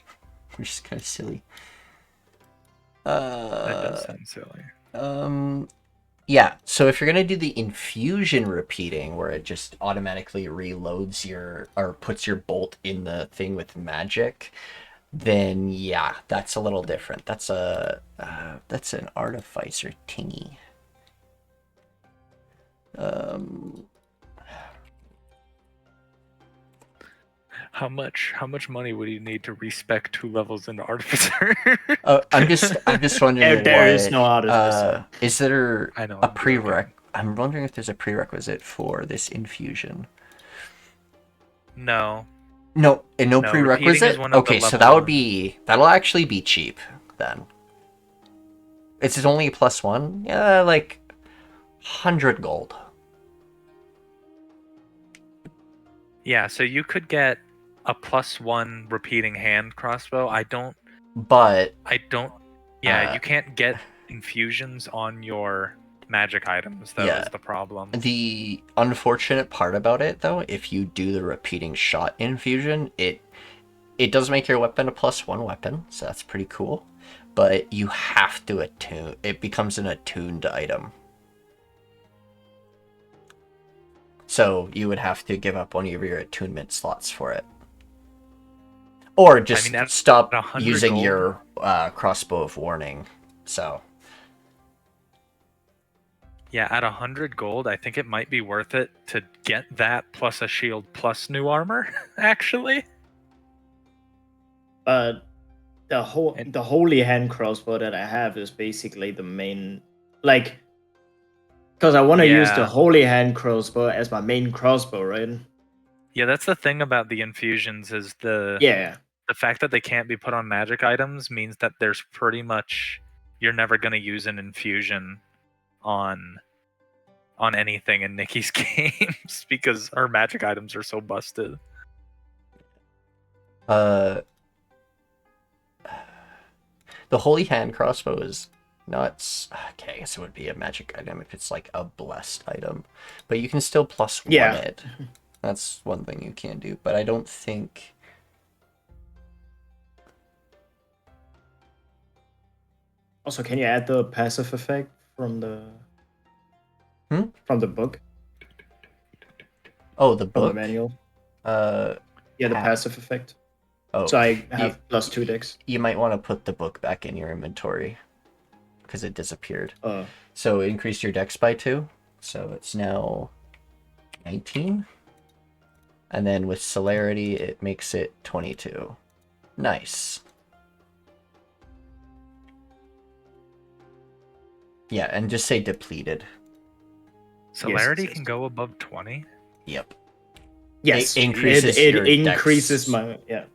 which is kind of silly. That does sound silly. Yeah, so if you're gonna do the infusion repeating where it just automatically reloads or puts your bolt in the thing with magic, then yeah, that's a little different. That's that's an artificer tingy. How much money would you need to respec 2 levels into Artificer? I'm just wondering There what, is no Artificer. is there I know. a I'm joking. prereq? I'm wondering if there's a prerequisite for this infusion. No. No, and no No, repeating prerequisite. is one of the Okay, so level- that'll actually be cheap then. It's only +1. Yeah, like 100 gold. Yeah, so you could get a +1 repeating hand crossbow. But Yeah, you can't get infusions on your magic items, though, Yeah. is the problem. the unfortunate part about it, though, if you do the repeating shot infusion, it does make your weapon a +1 weapon, so that's pretty cool. But you have to attune. It becomes an attuned item. So you would have to give up one of your attunement slots for it. Or just at stop 100 using gold? your crossbow of warning. So, Yeah, at 100 gold, I think it might be worth it to get that plus a shield plus new armor, actually. The holy hand crossbow that I have is basically the main, like, because I want to use the Yeah. holy hand crossbow as my main crossbow, right? Yeah, that's the thing about the infusions is Yeah. the fact that they can't be put on magic items means that there's pretty much you're never going to use an infusion on anything in Nikki's games because her magic items are so busted. the holy hand crossbow is not. Okay, I guess it would be a magic item if it's like a blessed item, but you can still +1 Yeah. it. That's one thing you can do, but I don't think. Also, can you add the passive effect from the book, Oh, the from the book. manual? Uh, Yeah, the ha- passive effect. oh, So I have +2 dex. you might want to put the book back in your inventory because it disappeared. Uh, So increase your dex by 2, so it's now 19. And then with celerity, it makes it 22. Nice. Yeah, and just say depleted. Celerity yes. can go above 20. Yep. yes, It increases it your increases dex. my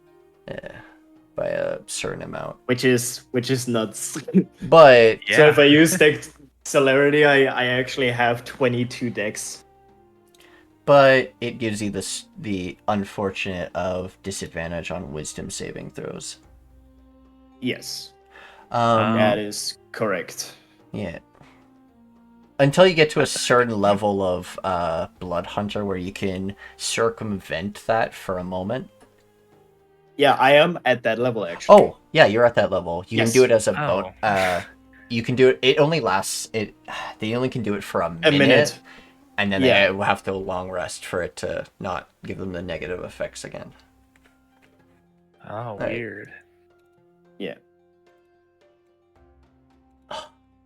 By a certain amount. which is nuts. But Yeah. So if I use dex celerity, I actually have 22 dex. it gives you the unfortunate of disadvantage on wisdom saving throws. Yes, Um, that is correct. Yeah. Until you get to a certain level of Blood Hunter where you can circumvent that for a moment. Yeah, I am at that level actually. Oh, yeah, you're at that level. You can Yes. do it as a Oh. you can do it. It only lasts. They only can do it for a minute. A minute. And then Yeah. they will have to long rest for it to not give them the negative effects again. Oh, Right. weird. Yeah.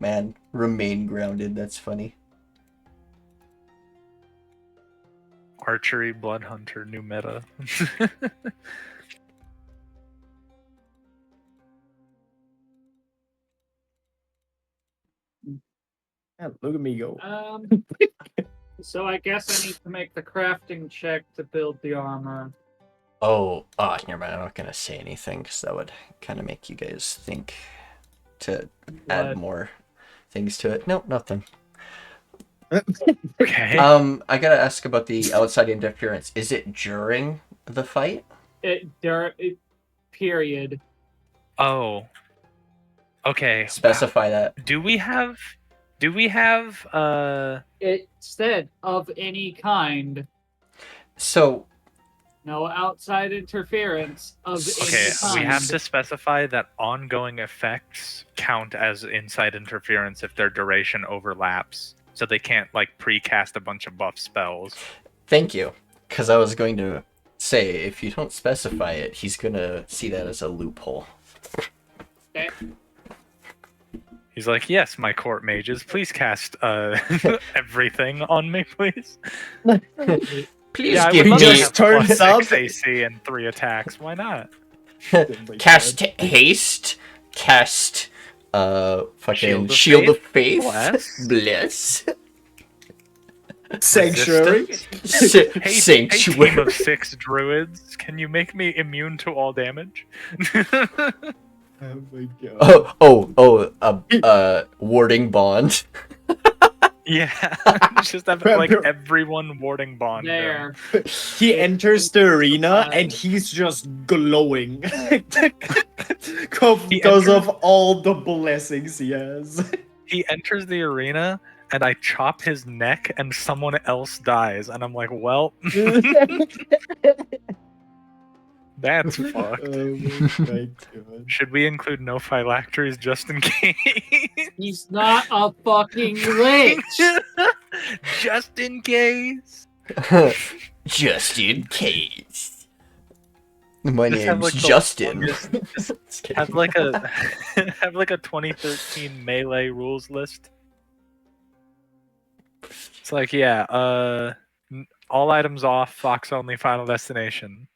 Man, remain grounded. That's funny. Archery, Blood Hunter, new meta. Yeah, look at me go. So I guess I need to make the crafting check to build the armor. Oh, never mind. I'm not gonna say anything because that would kind of make you guys think to add What? more things to it. Nope, nothing. Okay. I gotta ask about the outside interference. Is it during the fight? Period. Oh. Okay. Specify that. Do we have It said of any kind. So No outside interference of okay, any kind. we have to specify that ongoing effects count as inside interference if their duration overlaps. So they can't like pre-cast a bunch of buff spells. thank you, because I was going to say if you don't specify it, he's gonna see that as a loophole. Okay. He's like, yes, my court mages, please cast everything on me, please. Please Yeah, I give would love me to just have turns plus 6 up. AC and 3 attacks. Why not? cast haste, cast fucking Shield of shield of faith, Bless. bless. Sanctuary. Hey, hey, team Sanctuary. of 6 druids, can you make me immune to all damage? Oh my god. Warding bond. Yeah, just have like everyone warding bond. There. He enters the arena and he's just glowing because of all the blessings he has. He enters the arena and I chop his neck and someone else dies, and I'm like, well, that's fucked. Oh my god. Should we include no phylacteries just in case? He's not a fucking lich. Just in case. Just in case. My Just have, name's like, the Justin. longest- Just kidding. Have like a have like a 2013 melee rules list. It's like, yeah, all items off, Fox only, Final Destination.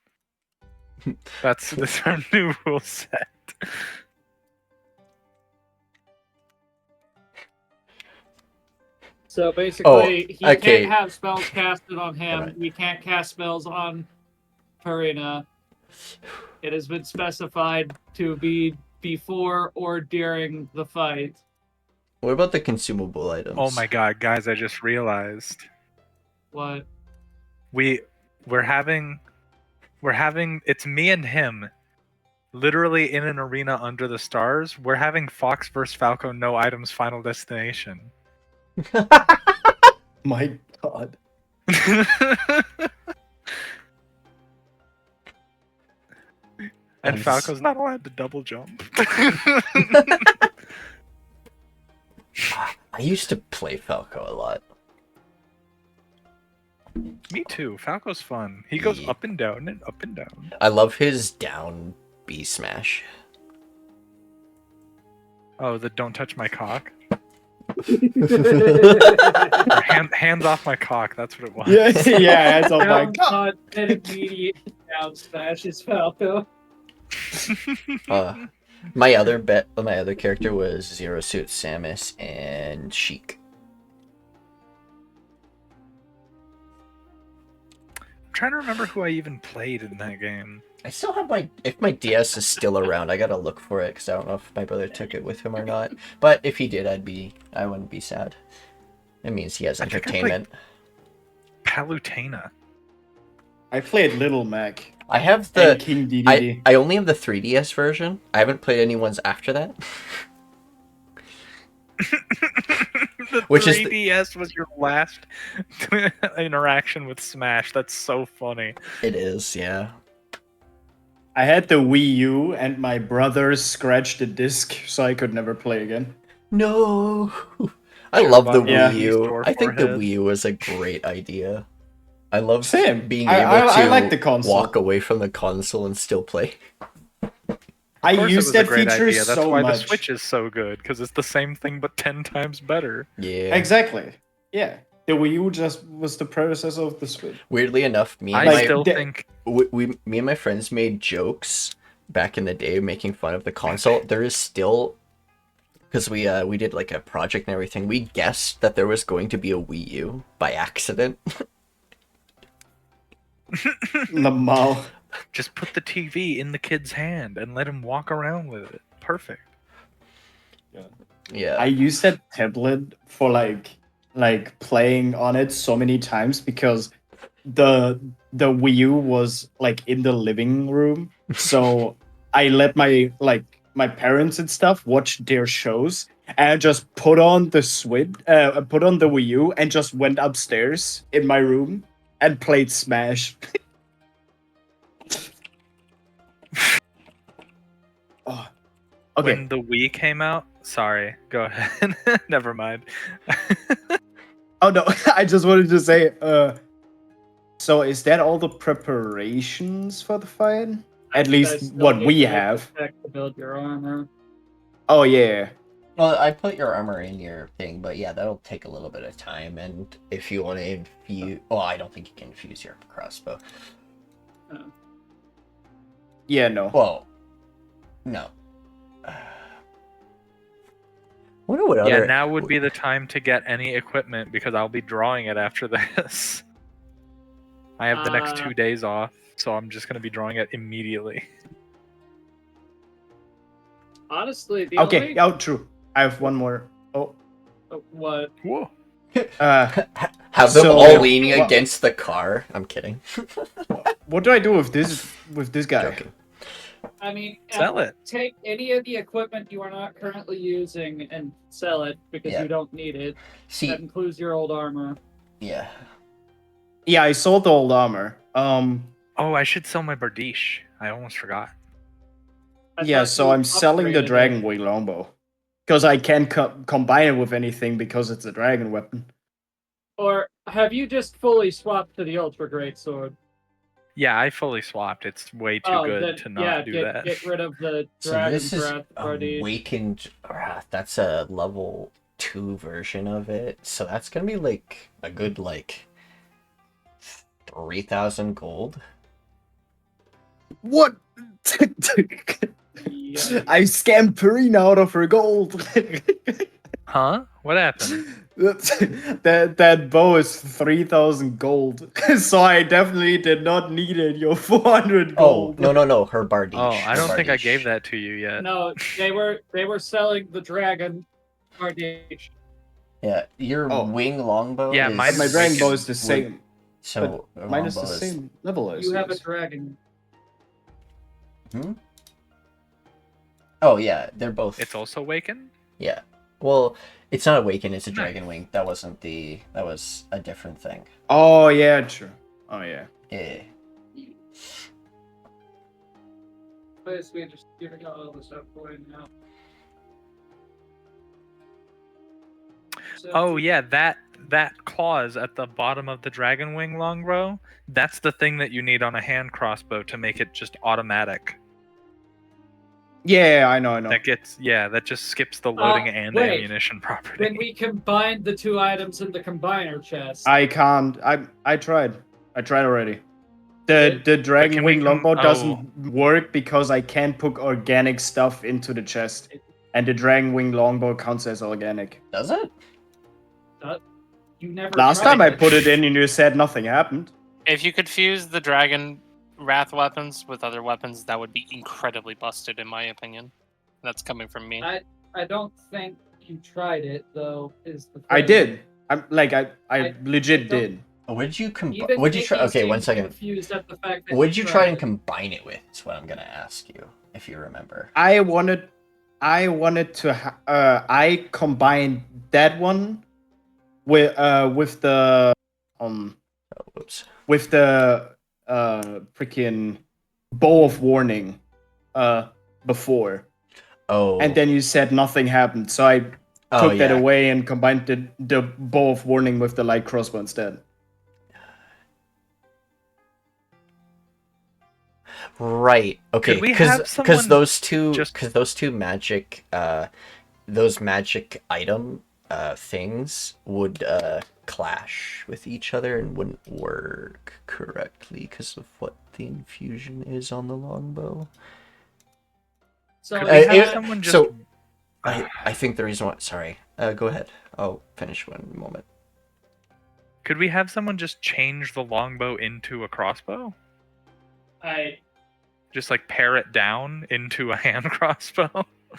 That's our new rule set. So basically, he okay. can't have spells casted on him. Alright. We can't cast spells on Karina. It has been specified to be before or during the fight. What about the consumable items? Oh my god, guys! I just realized What? we're having it's me and him, literally in an arena under the stars. We're having Fox vs Falco, no items, Final Destination. My god. And Nice. Falco's not allowed to double jump. I used to play Falco a lot. Me too. Falco's fun. He goes Yeah. up and down and up and down. I love his down B smash. Oh, the don't touch my cock. Or hands off my cock. That's what it was. Yeah, it's all my Down god. cut and immediate down smashes Falco. My other character was Zero Suit Samus and Sheik. I'm trying to remember who I even played in that game. I still have if my DS is still around, I gotta look for it because I don't know if my brother took it with him or not. But if he did, I wouldn't be sad. It means he has I think I played- entertainment. Palutena. I played Little Mac I have and the King DDD. I only have the 3DS version. I haven't played any ones after that. The Which is the- 3DS was your last interaction with Smash. That's so funny. It is, yeah. I had the Wii U and my brother scratched the disc so I could never play again. No. I Sure, love the Bob, yeah. Wii U. Store I think the forehead. Wii U was a great idea. I love Same. being I- able I to like the console. walk away from the console and still play. I Of course it use was that a great feature idea. That's so why much. the Switch is so good, because it's the same thing but 10 times better. Yeah. Exactly. Yeah. The Wii U just was the predecessor of the Switch. Weirdly enough, me and I Like, my still the- think me and my friends made jokes back in the day making fun of the console. There is still, because we did like a project and everything, we guessed that there was going to be a Wii U by accident. Lamal. just put the TV in the kid's hand and let him walk around with it. Perfect. Yeah. I used that tablet for like playing on it so many times because the Wii U was like in the living room. So I let my parents and stuff watch their shows, and I just put on the Switch, put on the Wii U, and just went upstairs in my room and played Smash. Oh, okay. When the Wii came out, sorry, go ahead. Never mind. Oh no, I just wanted to say, so is that all the preparations for the fight? At I least still what need we to have. check to build your armor. Oh yeah. Well, I put your armor in your thing, but yeah, that'll take a little bit of time. And if you want to infuse, well, I don't think you can infuse your crossbow. Yeah, no. Well, no. Wonder what Yeah, other. now would be the time to get any equipment because I'll be drawing it after this. I have the next 2 days off, so I'm just gonna be drawing it immediately. Honestly, the Okay, only... oh, true. I have one more. Oh, What? Whoa. Have them So- all leaning Well- against the car. I'm kidding. what do I do with this guy? Joking. I mean, Sell it. take any of the equipment you are not currently using and sell it because Yeah. you don't need it. See, That includes your old armor. yeah. Yeah, I sold the old armor. Oh, I should sell my Bardiche. I almost forgot. I Yeah, thought so you I'm selling the upgraded dragon it. wing longbow because I can't combine it with anything because it's a dragon weapon. Or have you just fully swapped to the ultra great sword? Yeah, I fully swapped. It's way too good then, to not do that. Get rid of the So dragon this is breath party. awakened. That's a level 2 version of it. So that's gonna be like a good 3,000 gold. What? Yeah. I scammed Purina out of her gold. Huh? What happened? that bow is 3,000 gold, so I definitely did not need it. Your 400 Oh, gold. no. Her Bardiche. Oh, I her don't think I Bardiche. gave that to you yet. No, they were selling the dragon party. Yeah, your Oh. wing longbow. Yeah, is... mine My dragon bow is would- the same. So But mine is the longbow same level as You have a yours. dragon. Oh yeah, they're both. It's also Waken? Yeah. Well, it's not awaken. It's a Nice. dragon wing. That wasn't the. That was a different thing. Oh yeah, true. Oh yeah. Yeah. Basically, just giving out all the stuff away now. So, Oh yeah, that clause at the bottom of the dragon wing longbow, that's the thing that you need on a hand crossbow to make it just automatic. Yeah, I know. That just skips the loading and wait. ammunition property. When we combined the two items in the combiner chest, I can't. I tried. I tried already. The dragon can we wing longbow oh. doesn't work because I can't put organic stuff into the chest, and the dragon wing longbow counts as organic. Does it? you never. Last tried time I it. put it in, and you said nothing happened. If you could fuse the dragon wrath weapons with other weapons, that would be incredibly busted, in my opinion. That's coming from me. I don't think you tried it though. Is the I thing. did. I I legit don't- did. Would you Even Would you try? Nikki Okay, one seemed second. confused at the fact that Would you try and tried it. combine it with? Is what I'm gonna ask you, if you remember. I wanted to. I combined that one with the Oh, whoops. with the freaking bow of warning before, Oh. and then you said nothing happened, so I oh, took that yeah. away and combined the bow of warning with the light crossbow instead. Right. Okay. Could we have Because someone those two just- because those two magic those magic item things would clash with each other and wouldn't work correctly because of what the infusion is on the longbow. So Could Uh, we it have it- someone just so I think the reason why sorry. Go ahead. I'll finish one moment. could we have someone just change the longbow into a crossbow? I Just like pare it down into a hand crossbow?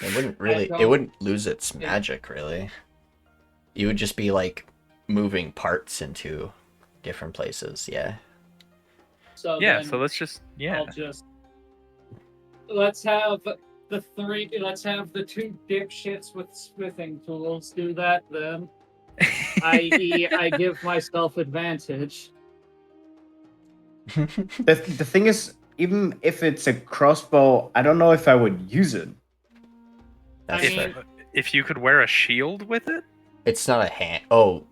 It wouldn't really it don't- wouldn't lose its magic really. You would just be like moving parts into different places, yeah. so Yeah, then so let's just I'll just let's have the two dipshits with smithing tools do that then. I.e., I give myself advantage. The thing is, even if it's a crossbow, I don't know if I would use it. That's I if, mean- fair. if you could wear a shield with it? It's not a hand. Oh,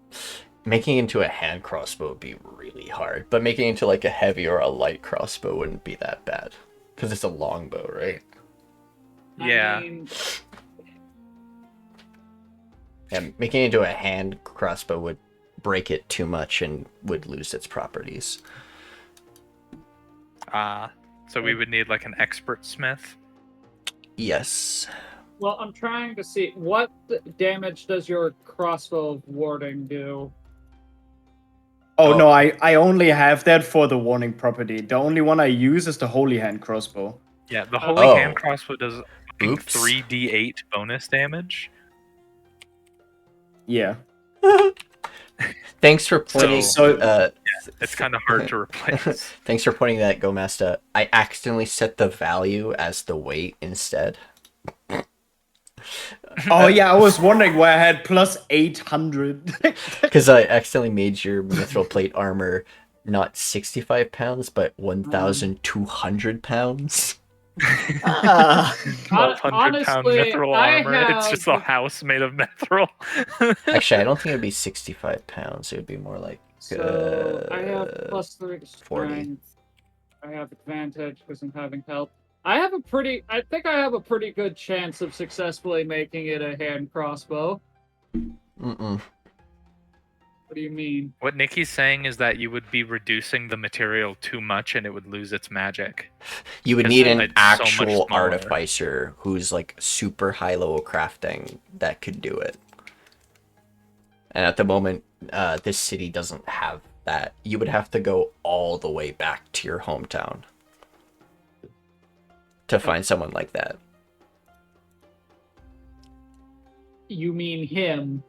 making it into a hand crossbow would be really hard. But making it into like a heavy or a light crossbow wouldn't be that bad, because it's a longbow, right? Yeah. I mean, And making it into a hand crossbow would break it too much and would lose its properties. So we would need like an expert smith. Yes. Well, I'm trying to see what damage does your crossbow of warding do. Oh, Oh. no, I only have that for the warning property. The only one I use is the holy hand crossbow. Yeah, the holy Oh. hand crossbow does fucking Oops. 3d8 bonus damage. Yeah. Thanks for pointing. So- It's kind of hard to replace. Thanks for pointing that, Go Master. I accidentally set the value as the weight instead. Oh, yeah, I was wondering why I had plus 800. Because I accidentally made your mithril plate armor not 65 pounds, but 1,200 pounds. Ah. 1,200 pound Honestly, mithril I armor. It's just a have- house made of mithril. Actually, I don't think it would be 65 pounds. It would be more like So I have +3 to 40. strength. I have advantage because I'm having help. I think I have a pretty good chance of successfully making it a hand crossbow. Mm-mm. What do you mean? What Nikki's saying is that you would be reducing the material too much and it would lose its magic. You would Because need it's an so much actual smaller. artificer who's like super high level crafting that could do it. And at the moment, this city doesn't have that. You would have to go all the way back to your hometown to find someone like that. You mean him?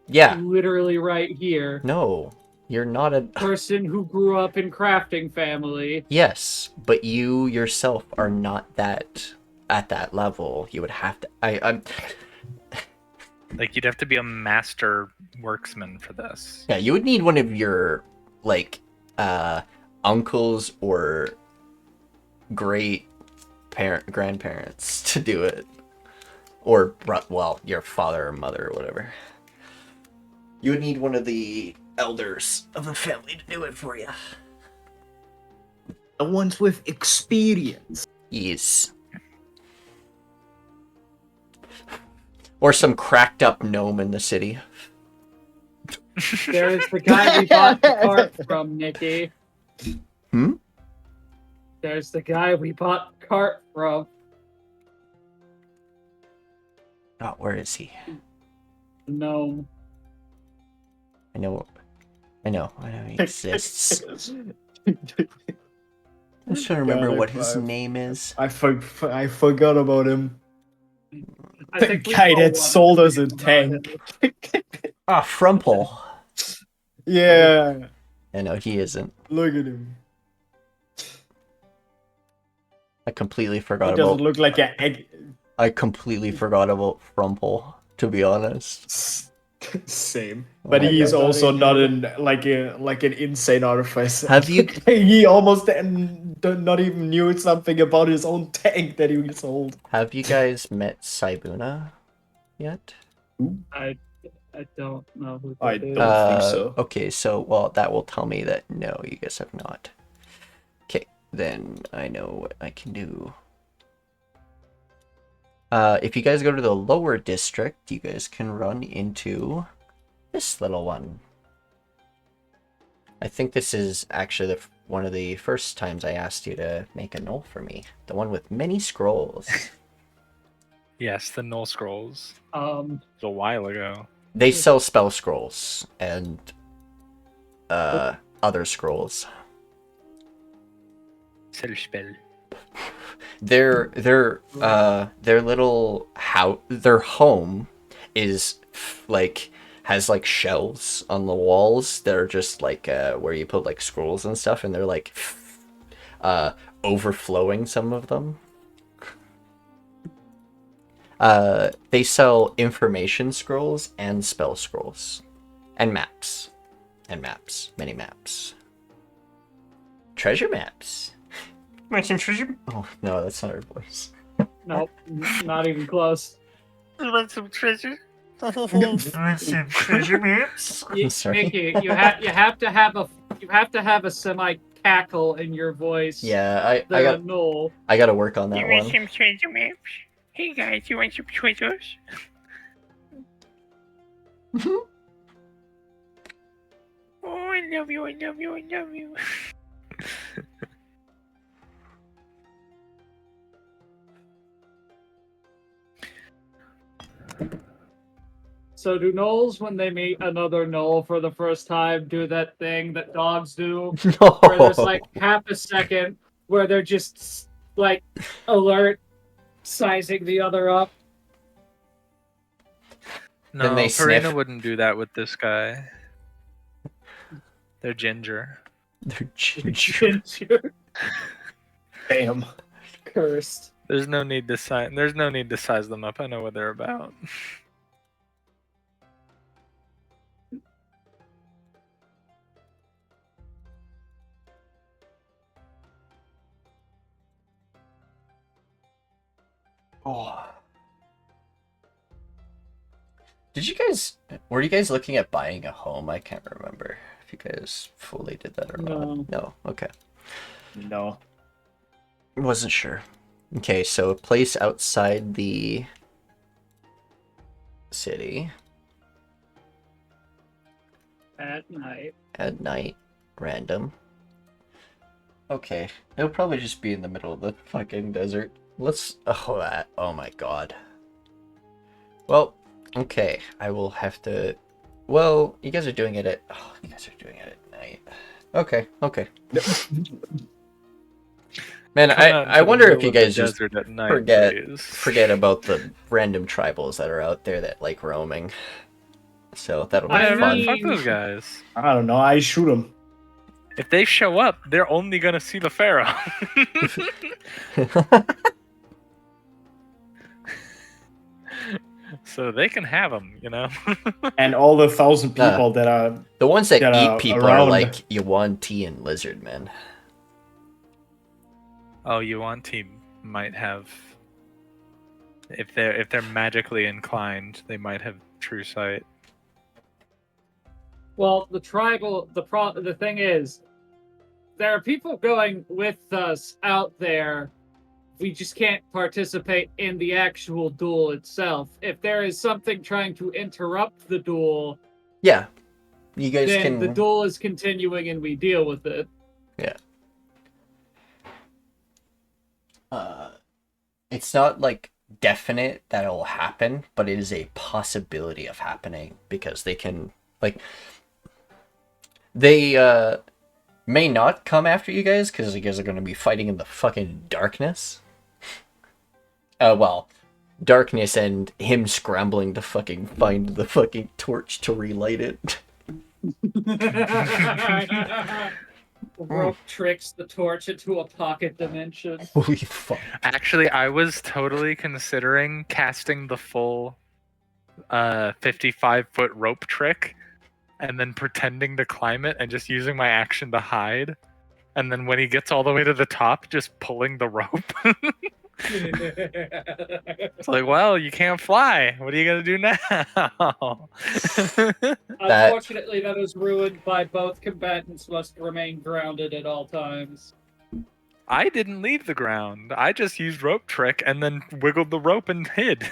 Yeah. Literally right here. No, you're not a. Person who grew up in crafting family. Yes, but you yourself are not that at that level. You would have to. I'm. Like, you'd have to be a master worksman for this. Yeah, you would need one of your like uncles or great grandparents to do it, or well, your father or mother or whatever. You would need one of the elders of the family to do it for you. The ones with experience. Yes. Or some cracked up gnome in the city. There is the guy we bought the cart from, Nikki. Hmm? There's the guy we bought the cart from. Oh, where is he? Gnome. I know he exists. I'm just trying to remember God, what his I've- name is. I forgot about him. I The think we guy all that want sold to us a be about tank. it. Ah, Frumple. Yeah, I know he isn't. look at him. I completely He forgot doesn't about. look like an egg. I completely forgot about Frumple. To be honest. Same, but Oh my he is God. also not like an insane artificer. Have you- He almost not even knew something about his own tank that he sold. Have you guys met Saibuna yet? I don't know who I that is. don't think so. Okay, so well, that will tell me that no, you guys have not. Okay, then I know what I can do. If you guys go to the lower district, you guys can run into this little one. I think this is actually one of the first times I asked you to make a knoll for me. The one with many scrolls. Yes, the Null Scrolls. It was a while ago. They sell spell scrolls and other scrolls. Spell. Their little house, their home is like has like shelves on the walls that are just like where you put like scrolls and stuff, and they're like overflowing some of them. They sell information scrolls and spell scrolls and maps many maps, treasure maps. Want some treasure? Oh no, that's not her voice. Nope, not even close. You want some treasure? Want some treasure maps? I'm sorry. Mickey, you have to have a semi cackle in your voice. Yeah, I The Knoll. gotta work on that You want one. some treasure maps? Hey guys, you want some treasures? Oh, I love you, I love you, I love you. So do gnolls, when they meet another gnoll for the first time, do that thing that dogs do, where there's No. like half a second where they're just like alert, sizing the other up? No, Then they Farina sniff. wouldn't do that with this guy. They're ginger. They're ginger. Ginger. Damn. Cursed. There's no need to size them up. I know what they're about. Oh. Were you guys looking at buying a home? I can't remember if you guys fully did that or not. No. Okay. No. Wasn't sure. Okay, so a place outside the city At night. at night, random. Okay, it'll probably just be in the middle of the fucking desert. Oh my god. Well, okay, I will have to. Well, you guys are doing it at. Oh, you guys are doing it at night. Okay. Man, Come out I into the wonder if middle you of the guys just desert at night, please. forget about the random tribals that are out there that like roaming. So that'll be I fun. mean- Fuck those guys. I don't know. I shoot him. If they show up, they're only gonna see the Pharaoh. So they can have them, you know. And all the 1,000 Nah. people that are. The ones that That eat are people are around. like Yuan Ti and Lizard Man. Oh, Yuan team might have. If they're magically inclined, they might have true sight. Well, the thing is, there are people going with us out there. We just can't participate in the actual duel itself. If there is something trying to interrupt the duel, Yeah, you guys then can. the duel is continuing and we deal with it. It's not like definite that it'll happen, but it is a possibility of happening because they can they may not come after you guys because you guys are going to be fighting in the fucking darkness. Well, darkness and him scrambling to fucking find the fucking torch to relight it. Rope tricks the torch into a pocket dimension. Holy fuck. Actually, I was totally considering casting the full 55-foot rope trick and then pretending to climb it and just using my action to hide. And then when he gets all the way to the top, just pulling the rope. It's like, well, you can't fly. What are you going to do now? Unfortunately, that is ruined by both combatants must remain grounded at all times. I didn't leave the ground. I just used rope trick and then wiggled the rope and hid.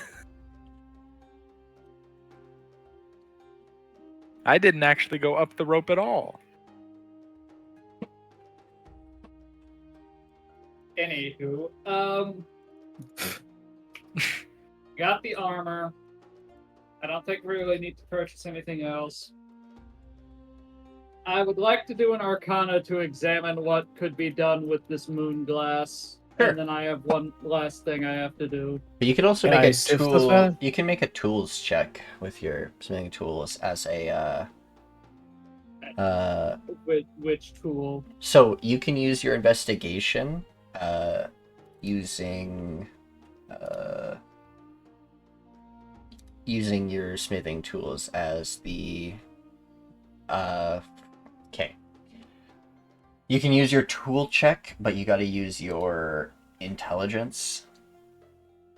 I didn't actually go up the rope at all. Anywho, got the armor. I don't think we really need to purchase anything else. I would like to do an arcana to examine what could be done with this moon glass. Sure. And then I have one last thing I have to do. But you can also Can make I a sift tool. that? You can make a tools check with your smithing tools as a Which tool? So you can use your investigation using your smithing tools as the okay. You can use your tool check, but you got to use your intelligence.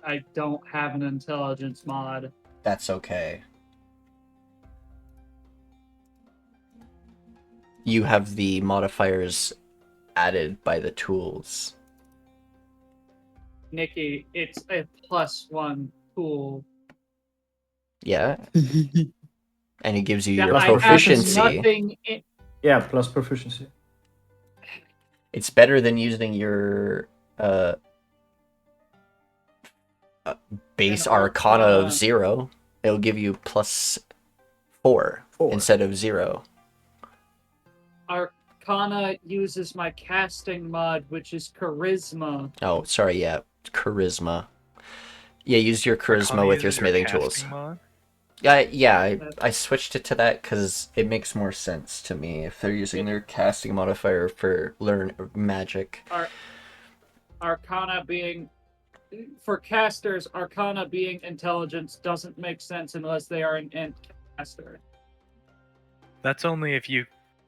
I don't have an intelligence mod. That's okay. You have the modifiers added by the tools. Nikki, it's a +1 tool. Yeah. and it gives you Yeah, your I have proficiency. nothing in- Yeah, plus proficiency. It's better than using your base An Arcana of Arcana. 0. It'll give you plus 4 instead of 0. Arcana uses my casting mod, which is Charisma. Oh, sorry, yeah. Charisma. Yeah, use your charisma with your uses smithing casting tools. mod? I switched it to that because it makes more sense to me if they're using their casting modifier for learn magic. Arcana being for casters, Arcana being intelligence doesn't make sense unless they are an int caster. That's only if you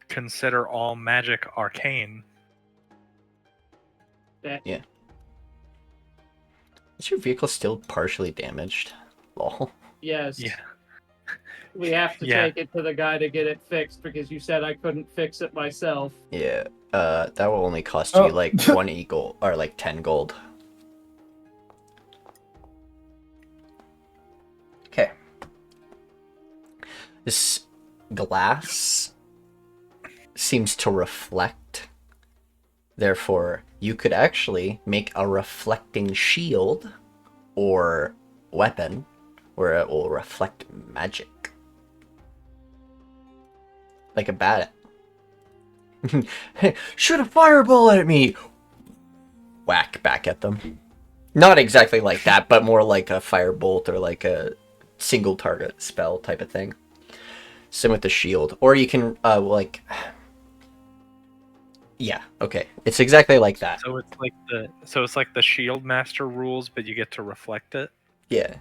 consider all magic arcane. Yeah. Is your vehicle still partially damaged? Lol. Yes. Yeah. We have to Yeah. take it to the guy to get it fixed because you said I couldn't fix it myself. Yeah. That will only cost you Oh. like 20 gold or like 10 gold. Okay. This glass seems to reflect. Therefore, you could actually make a reflecting shield or weapon where it will reflect magic. Like a bat. Shoot a fireball at me! Whack back at them. Not exactly like that, but more like a firebolt or like a single target spell type of thing. Same with the shield. Or you can, like... Yeah, okay. It's exactly like that. So it's like the shield master rules, but you get to reflect it. Yeah.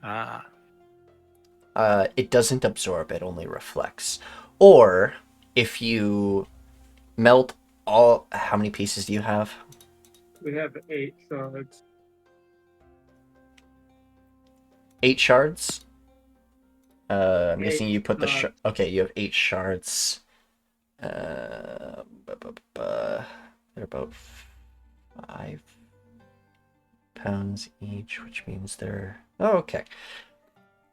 Ah. It doesn't absorb, it only reflects. Or, if you melt all... How many pieces do you have? We have 8 shards. 8 shards? I'm guessing 8 you put the... shards. Okay, you have 8 shards. They're about 5 pounds each, which means they're... Oh, okay.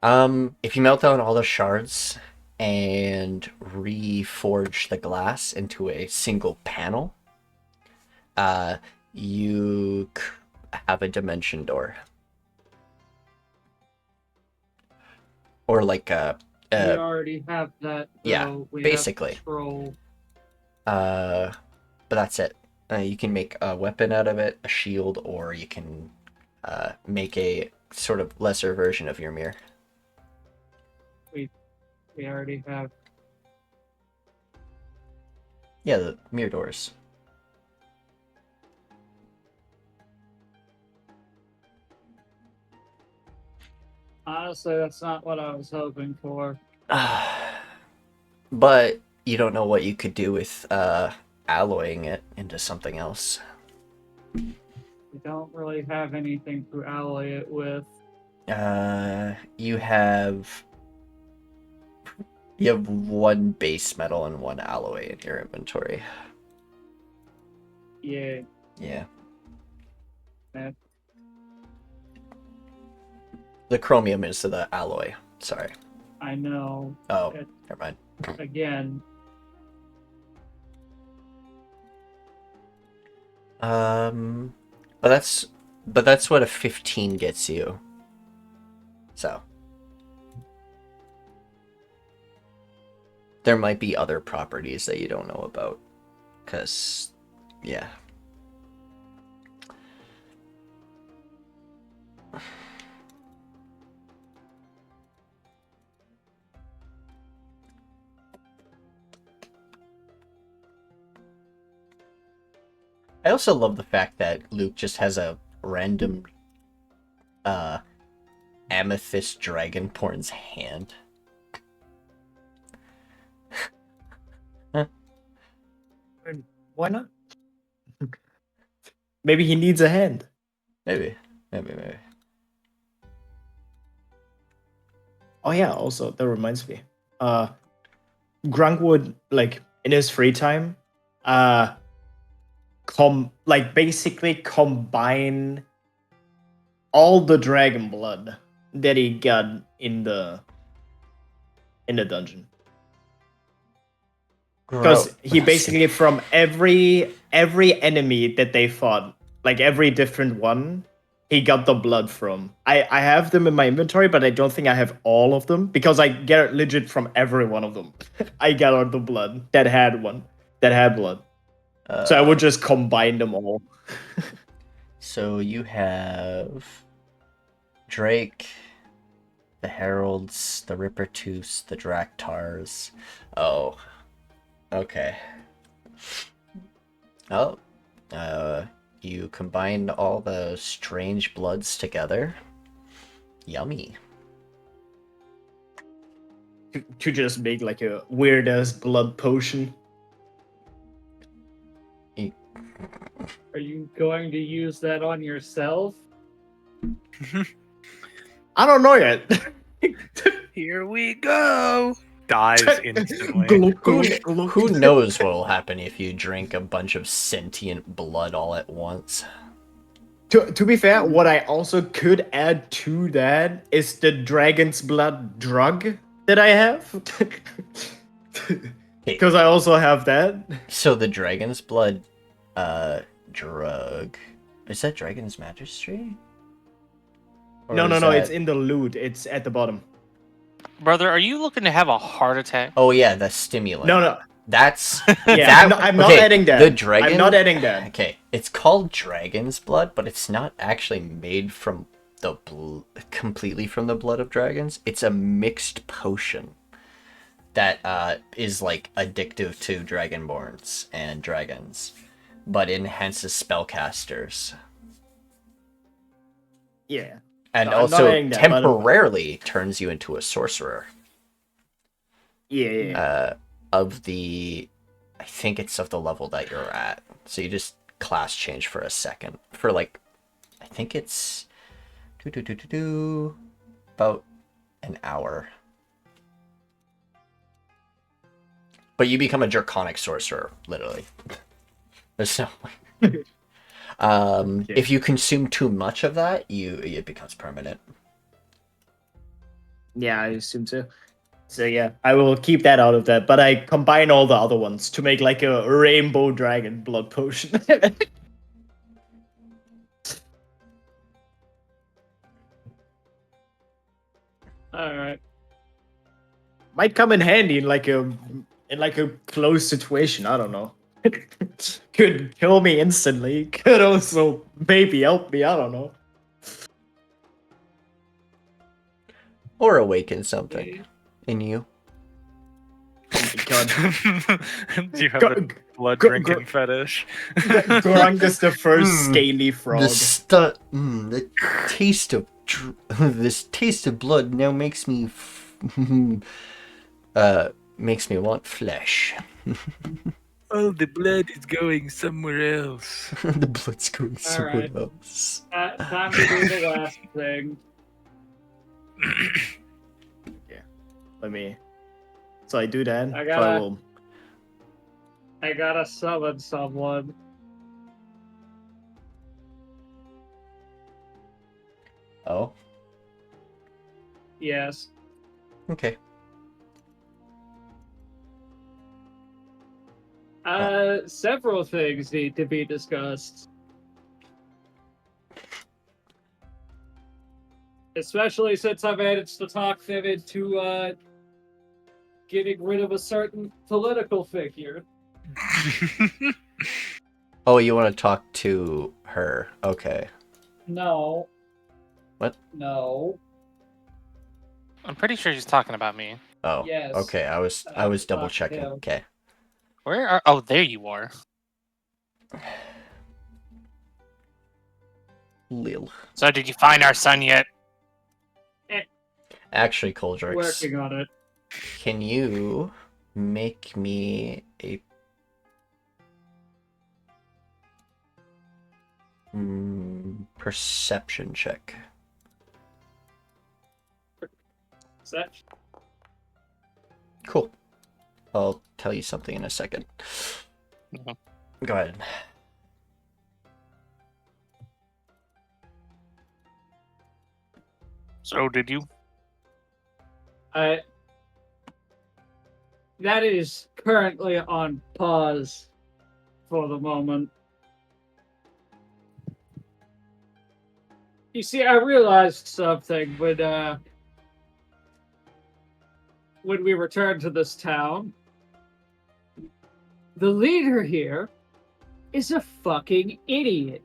If you melt down all the shards and reforge the glass into a single panel, you have a dimension door. Or like a... We already have that. yeah, though. We basically. Have control. But that's it. You can make a weapon out of it, a shield, or you can make a sort of lesser version of your mirror. We already have. Yeah, the mirror doors. Honestly, that's not what I was hoping for. But you don't know what you could do with alloying it into something else. We don't really have anything to alloy it with. You have 1 base metal and 1 alloy in your inventory. Yeah. Yeah. That, The chromium is the alloy. Sorry. I know. Oh, It- never mind. Again, But that's what a 15 gets you. So there might be other properties that you don't know about. 'Cause yeah. I also love the fact that Luke just has a random amethyst dragonborn's hand. Why not? Maybe he needs a hand. Maybe. Oh yeah, also that reminds me. Grunk would like in his free time, basically combine all the dragon blood that he got in the dungeon. Because he basically, from every enemy that they fought, like every different one, he got the blood from. I have them in my inventory, but I don't think I have all of them because I get it legit from every one of them. I got all the blood that had blood. So I would just combine them all. So you have Drake, the Heralds, the Rippertooths, the Draktars. Oh. Okay. Oh. You combined all the strange bloods together. Yummy. To just make like a weird ass blood potion. Are you going to use that on yourself? I don't know yet. Here we go. Dies instantly. Who knows what will happen if you drink a bunch of sentient blood all at once? To be fair, what I also could add to that is the dragon's blood drug that I have. Because I also have that. So the dragon's blood drug. Is that Dragon's Magistry? Or No, is it's that- in the loot. It's at the bottom. Brother, are you looking to have a heart attack? Oh yeah, the stimulant. No. That's Yeah, I'm not okay, adding that. The dragon. I'm not adding that. Okay, it's called dragon's blood, but it's not actually made from the completely from the blood of dragons. It's a mixed potion that is like addictive to dragonborns and dragons, but enhances spellcasters. Yeah. And No, I'm not also adding that, but- temporarily turns you into a sorcerer. Yeah. Of the, I think it's of the level that you're at. So you just class change for a second. For like, I think it's about an hour. But you become a draconic sorcerer, literally. There's no if you consume too much of that, it becomes permanent. Yeah, I assume so. So yeah, I will keep that out of that, but I combine all the other ones to make like a rainbow dragon blood potion. Alright. Might come in handy in like a close situation. I don't know. Could kill me instantly. Could also maybe help me. I don't know. Or awaken something in you. Oh my god. Do you have a blood drinking fetish? Grunk is the first scaly frog. The taste of this taste of blood now makes me makes me want flesh. Oh, the blood is going somewhere else. The blood's going somewhere Alright. else. Time to do the last thing. Let me. So I do that. I so gotta- I will. I gotta summon someone. Oh, Yes. okay. Several things need to be discussed. Especially since I managed to talk them into, getting rid of a certain political figure. Oh, you want to talk to her? Okay. No. What? No. I'm pretty sure she's talking about me. Oh, Yes. okay. I was double Fuck checking. him. Okay. Where are? Oh, there you are. Lil. So, did you find our son yet? Actually, Coldrix, Working on it. can you make me a perception check? Is that Cool. I'll tell you something in a second. Mhm. Go ahead. So did you? That is currently on pause for the moment. You see, I realized something when we returned to this town. The leader here is a fucking idiot.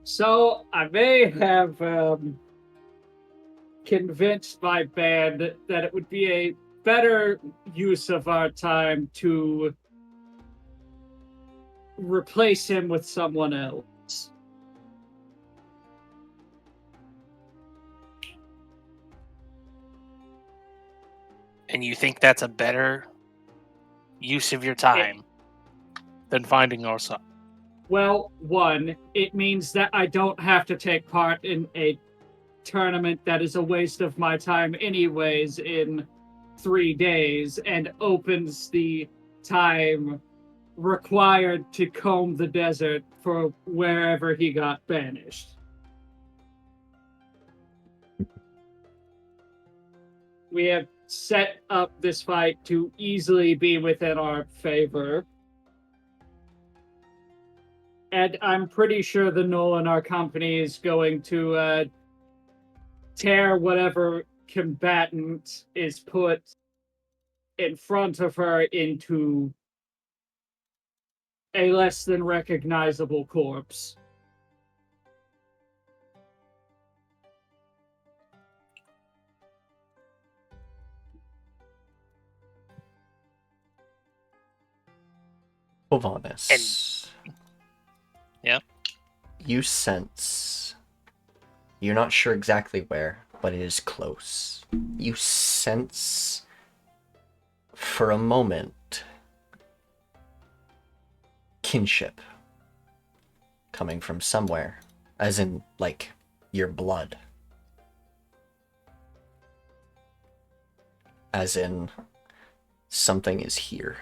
So I may have convinced my band that it would be a better use of our time to replace him with someone else. And you think that's a better use of your time than finding our son? Well, one, it means that I don't have to take part in a tournament that is a waste of my time anyways in 3 days, and opens the time required to comb the desert for wherever he got banished. We have set up this fight to easily be within our favor. And I'm pretty sure the Nolan, our company, is going to tear whatever combatant is put in front of her into a less than recognizable corpse. Povanus. Yeah? You sense. You're not sure exactly where, but it is close. You sense for a moment kinship coming from somewhere, as in, like, your blood. As in, something is here.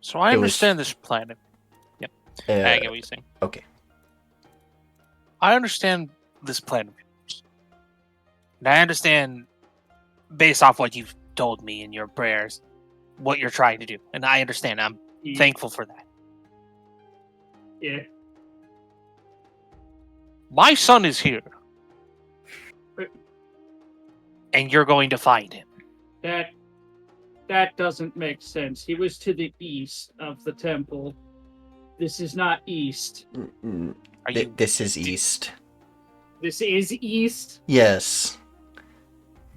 So I It was- understand this planet. Yep. I get what you're saying. Okay. I understand this plan of yours. And I understand, based off what you've told me in your prayers, what you're trying to do. And I understand. I'm thankful for that. Yeah. My son is here. And you're going to find him. That doesn't make sense. He was to the east of the temple. This is not east. Are you? This is east. This is east? Yes.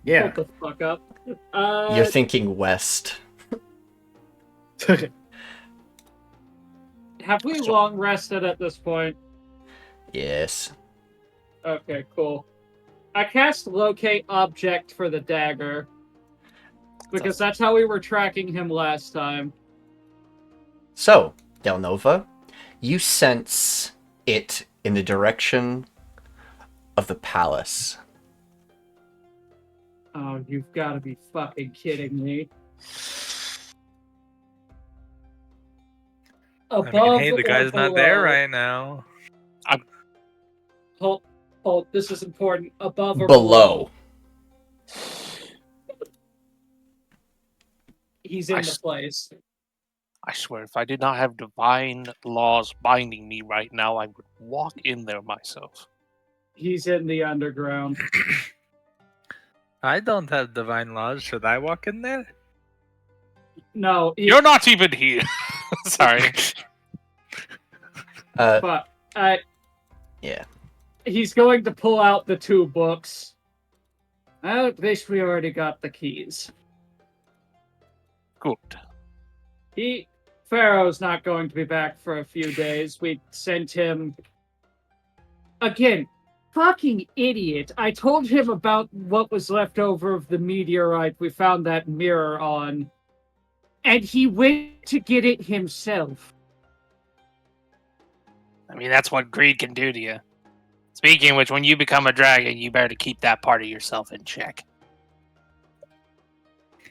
Yeah. Shut the fuck up. You're thinking west. Have we long rested at this point? Yes. Okay, cool. I cast locate object for the dagger. Because that's how we were tracking him last time. So, Dela'Nova, you sense it in the direction of the palace. Oh, you've got to be fucking kidding me. Above I mean, hey, the or guy's not there below? right now. Hold, this is important. Above or Below. He's in the place. I swear, if I did not have divine laws binding me right now, I would walk in there myself. He's in the underground. I don't have divine laws. Should I walk in there? No, You're not even here. Sorry. But Yeah. he's going to pull out the 2 books. At least we already got the keys. Good. Pharaoh's not going to be back for a few days. We sent him again. Fucking idiot. I told him about what was left over of the meteorite we found that mirror on, and he went to get it himself. I mean, that's what greed can do to you. Speaking of which, when you become a dragon, you better keep that part of yourself in check.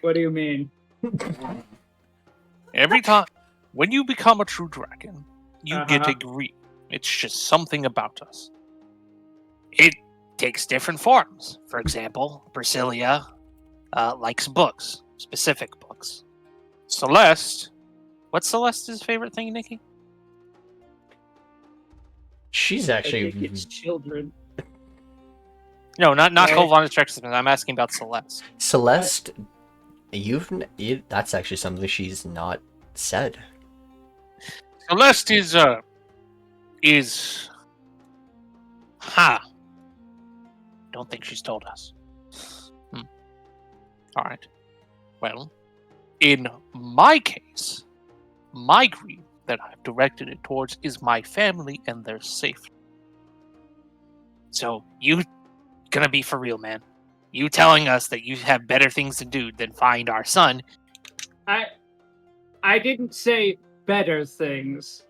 What do you mean? Every time when you become a true dragon, you get a green. It's just something about us. It takes different forms. For example, Brasilia likes books, specific books. Celeste, what's Celeste's favorite thing, Nikki? She's I actually think it's children. No, not Right. Cole Von Extractism. I'm asking about Celeste. Celeste. That's actually something she's not said. Celeste don't think she's told us. All right. Well, in my case, my greed that I've directed it towards is my family and their safety. So you gonna be for real, man? You telling us that you have better things to do than find our son? I didn't say better things.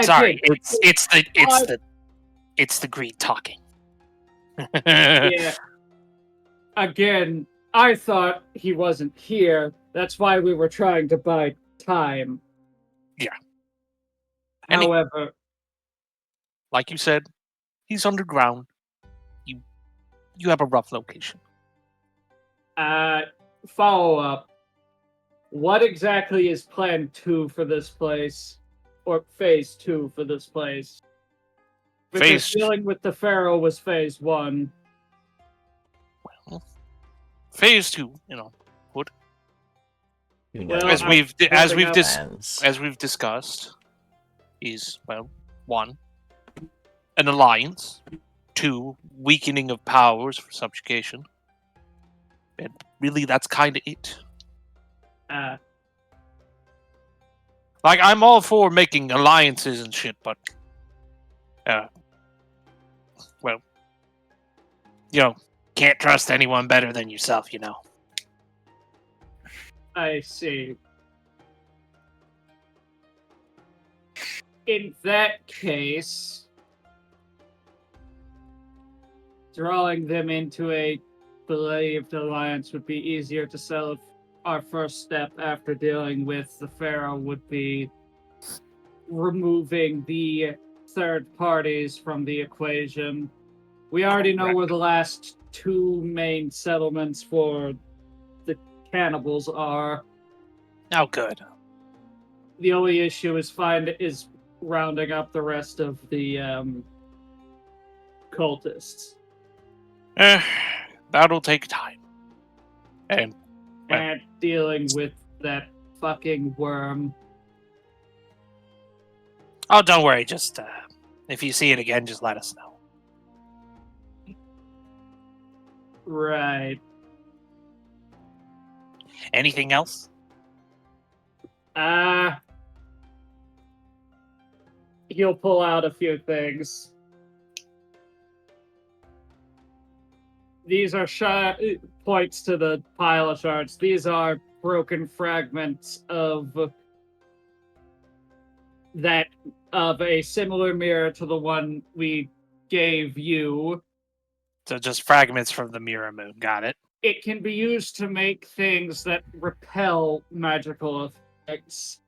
Sorry, Again, it's the greed talking. yeah. Again, I thought he wasn't here. That's why we were trying to buy time. Yeah. And However, like you said, he's underground. You have a rough location. follow up. What exactly is plan 2 for this place? Or phase 2 for this place? Because Phase- dealing with the Pharaoh was phase 1. Well, phase 2, You know, Well, as I'm we've building up- plans. as we've discussed, is, well, 1, an alliance, 2, weakening of powers for subjugation, and really that's kind of it. Like, I'm all for making alliances and shit, but well, can't trust anyone better than yourself, I see. In that case, drawing them into a believed alliance would be easier to sell. If our first step after dealing with the Pharaoh would be removing the third parties from the equation. We already know where the last 2 main settlements for the cannibals are. Oh, good. The only issue is rounding up the rest of the cultists That'll take time. And and dealing with that fucking worm. oh, don't worry. Just if you see it again, just let us know. Right. Anything else? He'll pull out a few things. These are points to the pile of shards. These are broken fragments of a similar mirror to the one we gave you. So just fragments from the mirror moon. Got it. It can be used to make things that repel magical effects.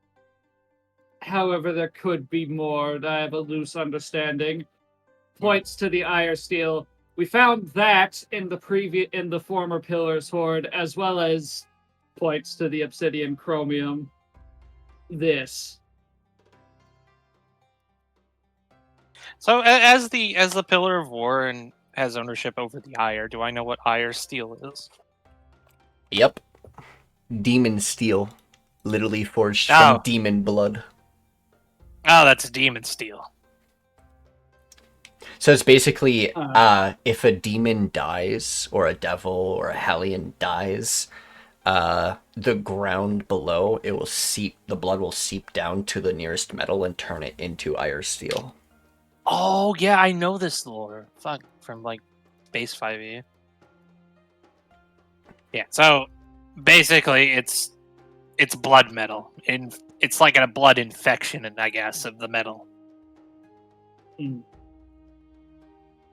However, there could be more. I have a loose understanding. Points to the Ire Steel. We found that in the former Pillar's Hoard, as well as points to the Obsidian Chromium. This. So as the Pillar of War and has ownership over the Ire, do I know what Ire Steel is? Yep. Demon steel. Literally forged Oh. from demon blood. Oh, that's Demon Steel. So it's basically, if a demon dies, or a devil, or a hellion dies, the ground below, the blood will seep down to the nearest metal and turn it into iron steel. Oh yeah, I know this lore. Fuck, from like Base 5e. Yeah, so basically it's blood metal, and it's like a blood infection, I guess, of the metal.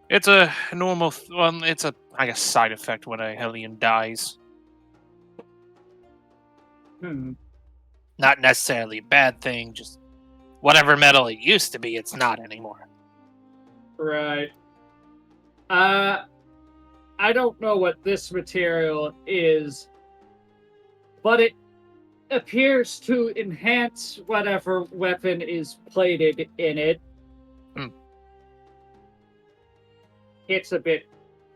It's a normal, it's a, I guess, side effect when a hellion dies. Hmm. Not necessarily a bad thing, just whatever metal it used to be, it's not anymore. Right. I don't know what this material is, but it appears to enhance whatever weapon is plated in it. Hmm. It's a bit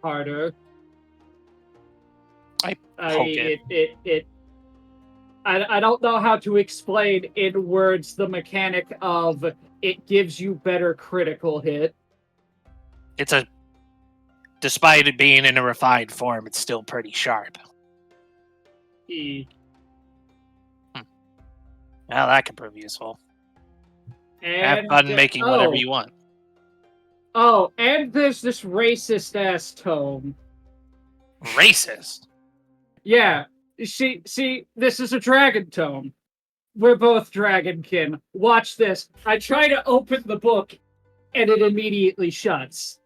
harder. I poke it. I don't know how to explain in words the mechanic of it gives you better critical hit. Despite it being in a refined form, it's still pretty sharp. E. Well, that could prove useful. Have And fun making whatever you want. Oh, and there's this racist ass tome. Racist? Yeah. See, this is a dragon tome. We're both dragonkin. Watch this. I try to open the book, and it immediately shuts.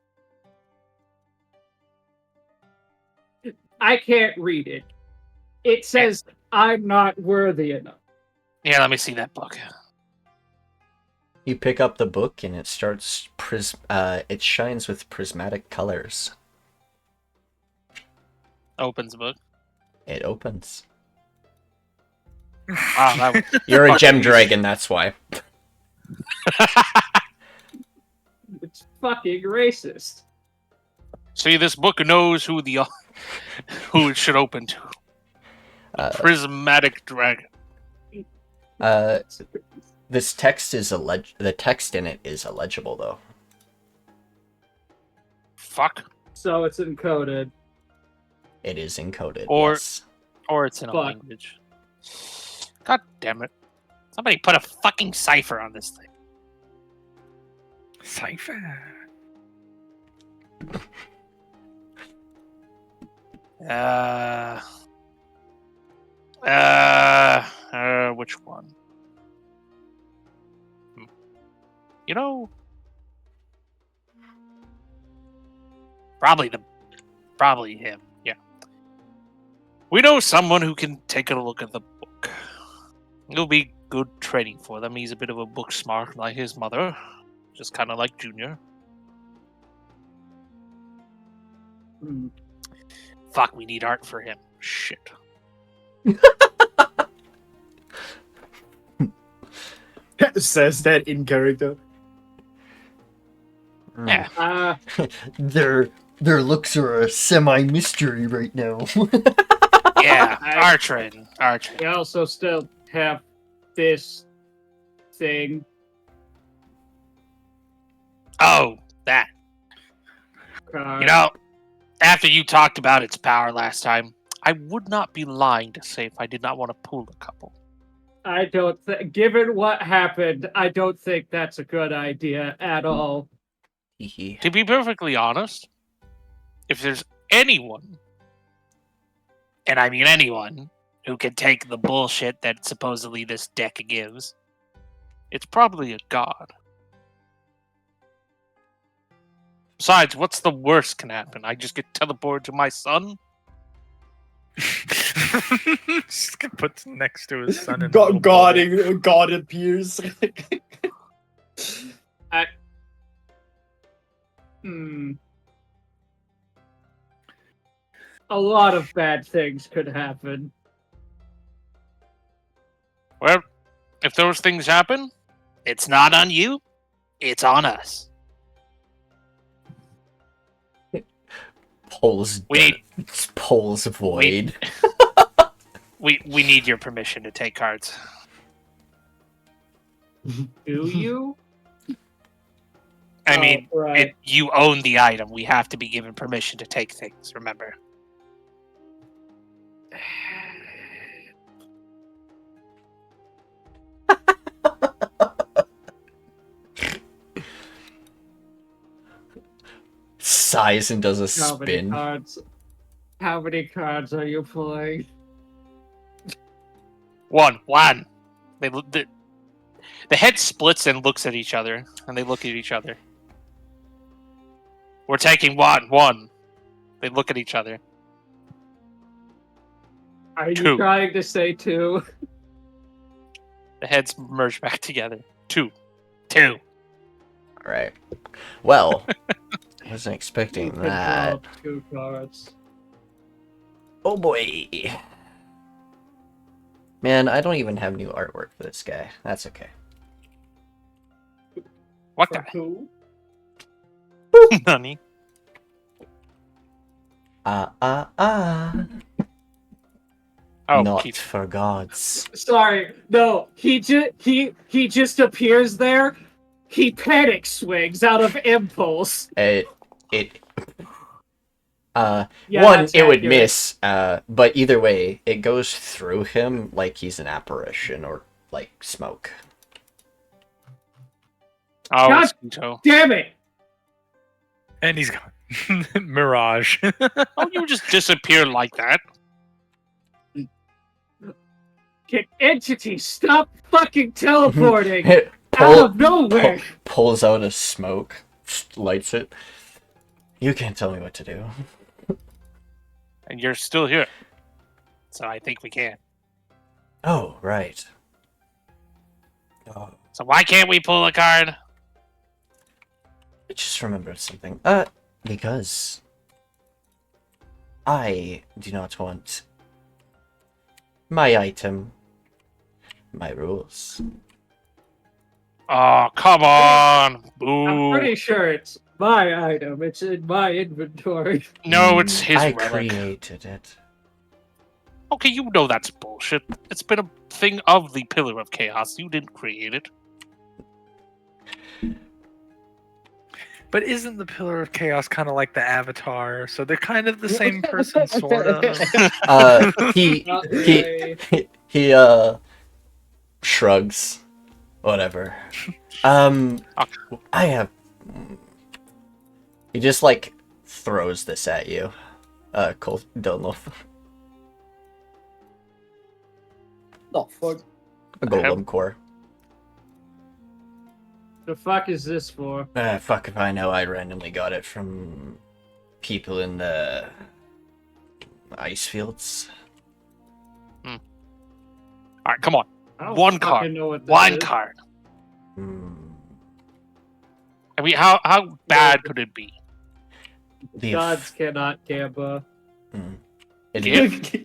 I can't read it. It says, I'm not worthy enough. Yeah, let me see that book. You pick up the book and it starts it shines with prismatic colors. Opens the book. It opens. Wow, that was You're a gem fucking dragon, that's why. It's fucking racist. See, this book knows who it should open to. Prismatic dragon. This text is the text in it is illegible though. Fuck. So it's encoded. It is encoded. Or- yes. Or it's in a Fuck. language. God damn it. Somebody put a fucking cipher on this thing. Cipher. Which one? You know, probably him. Yeah. We know someone who can take a look at the book. It'll be good training for them. He's a bit of a book smart like his mother, just kind of like Junior. Hmm. Fuck, we need art for him. Shit. Says that in character. Yeah. Their looks are a semi-mystery right now. Yeah, art training. We also still have this thing. Oh, that. card. You know, after you talked about its power last time, I would not be lying to say if I did not want to pull a couple. I don't think, given what happened, I don't think that's a good idea at all. To be perfectly honest, if there's anyone, and I mean anyone, who can take the bullshit that supposedly this deck gives, it's probably a god. Besides, what's the worst can happen? I just get teleported to my son? Just gonna put next to his son. God appears. A lot of bad things could happen. Well, if those things happen, it's not on you, it's on us. Pole's void. We need your permission to take cards. Do you? I mean, right. you own the item. We have to be given permission to take things, remember? Sighs and does a How many spin. cards? How many cards are you pulling? One. The head splits and looks at each other, and they look at each other. We're taking one. They look at each other. Are you Two. trying to say two? The heads merge back together. Two. All right. Well, I wasn't expecting You could that. draw 2 cards. Oh boy. Man, I don't even have new artwork for this guy. That's okay. What For guy? who? Nani? Oh, Not keep. for gods. Sorry, no. He just appears there. He panic swings out of impulse. Yeah, one, that's it would accurate. miss, but either way, it goes through him like he's an apparition or like smoke. Oh, God- it's Kuto. Damn it! And he's gone. Mirage. Oh, you just disappear like that. Can entity stop fucking teleporting It out of nowhere? pulls out a smoke, lights it. You can't tell me what to do. And you're still here. So I think we can. Oh, right. Oh, So why can't we pull a card? I just remembered something. Because I do not want my item, my rules. Oh, come on. Boo. I'm pretty sure it's my item. It's in my inventory. No, it's his I relic. created it. Okay, you know that's bullshit. It's been a thing of the Pillar of Chaos. You didn't create it. But isn't the Pillar of Chaos kind of like the Avatar? So they're kind of the same person, sort of. He Not really. he shrugs. Whatever. I have. He just like throws this at you. Dela'Nova. The fuck? A golem core. The fuck is this for? Fuck if I know. I randomly got it from people in the ice fields. Alright, come on. I don't One fucking card. know what this One is. card. Hmm. I mean, how bad could it be? The Gods cannot gamble.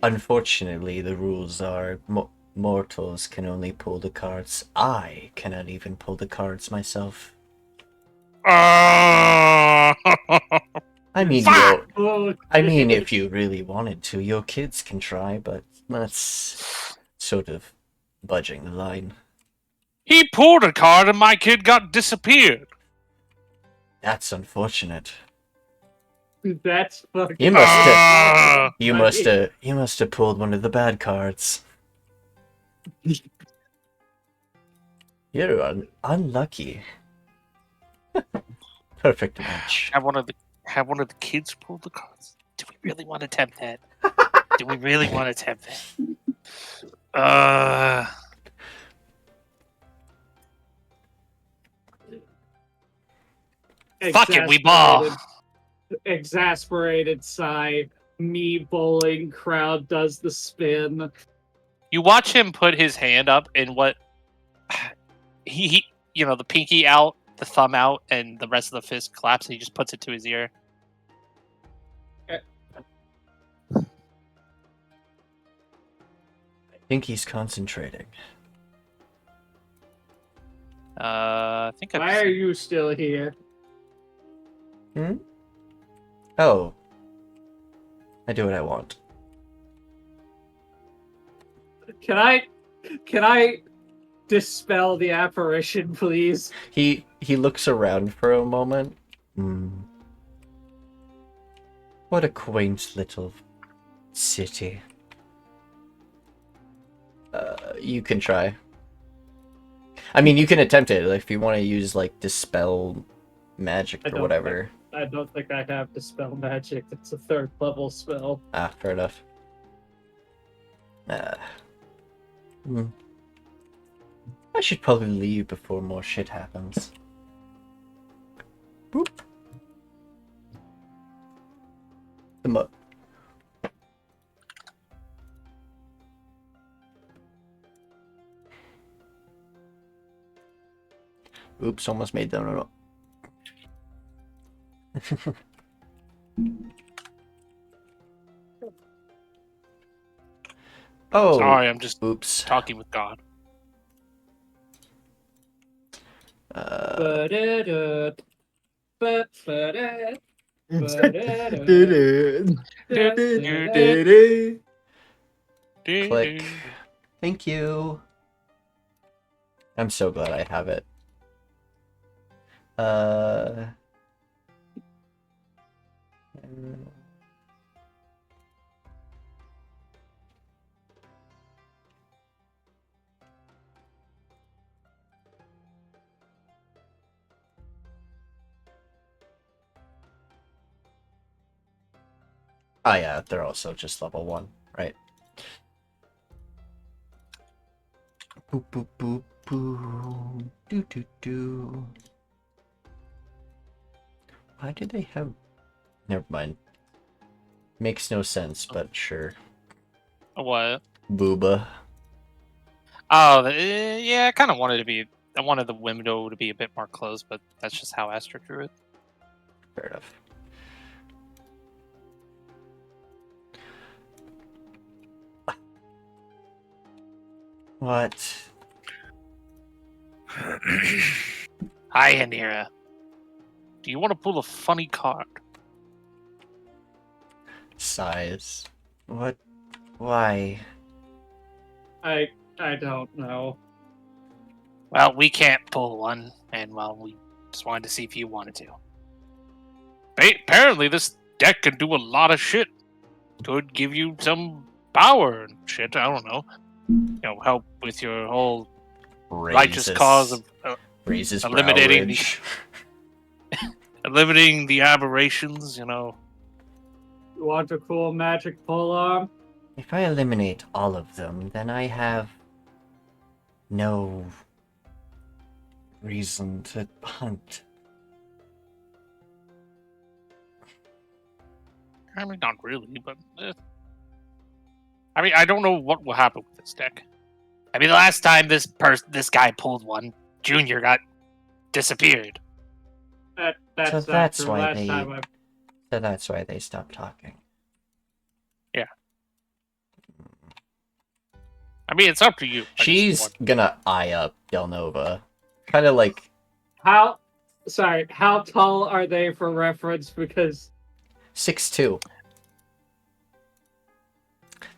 Unfortunately, the rules are mortals can only pull the cards. I cannot even pull the cards myself. I mean, Fuck! I mean, if you really wanted to, your kids can try, but that's sort of budging the line. He pulled a card and my kid got disappeared. That's unfortunate. That's fucking. You must have. Uh, You must have pulled one of the bad cards. You're unlucky. Perfect match. have one of the kids pull the cards. Do we really want to attempt that? Do we really want to attempt that? Fuck it, we ball. Exasperated sigh. Me bowling. Crowd does the spin. You watch him put his hand up and what he the pinky out, the thumb out, and the rest of the fist collapse, and he just puts it to his ear. I think he's concentrating. I think Why are you still here? Oh. I do what I want. Can I dispel the apparition, please? He looks around for a moment. What a quaint little city. You can try. I mean, you can attempt it if you want to use like dispel magic or whatever. I don't think I have dispel magic. It's a 3rd level spell. Ah, fair enough. I should probably leave before more shit happens. Boop. Oops, almost made them. No. Oh, Sorry, I'm just oops. talking with God. Ba-da-da, ba-ba-da, Click. Thank you. I'm so glad I have it. Oh yeah, they're also just level 1, right? Boop boop boop boop. Do do do. Why do they have? Never mind. Makes no sense, but sure. What? Booba. Oh, yeah. I kind of wanted to be. I wanted the window to be a bit more closed, but that's just how Astra drew it. Fair enough. What? Hi, Anira. Do you want to pull a funny card? Size. What? Why? I don't know. Well, we can't pull one, and well, we just wanted to see if you wanted to. Apparently, this deck can do a lot of shit. Could give you some power and shit. I don't know. You know, help with your whole righteous cause of raises eliminating brow ridge. eliminating the aberrations. You know. You want a cool magic polearm? If I eliminate all of them, then I have no reason to hunt. I mean, not really, but. I mean, I don't know what will happen with this deck. I mean, the last time this guy pulled one, Junior got disappeared. That's So not that's true. why Last they- time So that's why they stopped talking. I mean, it's up to you. I just She's want- gonna eye up Dela'Nova. Kind of like how tall are they for reference? Because 6'2".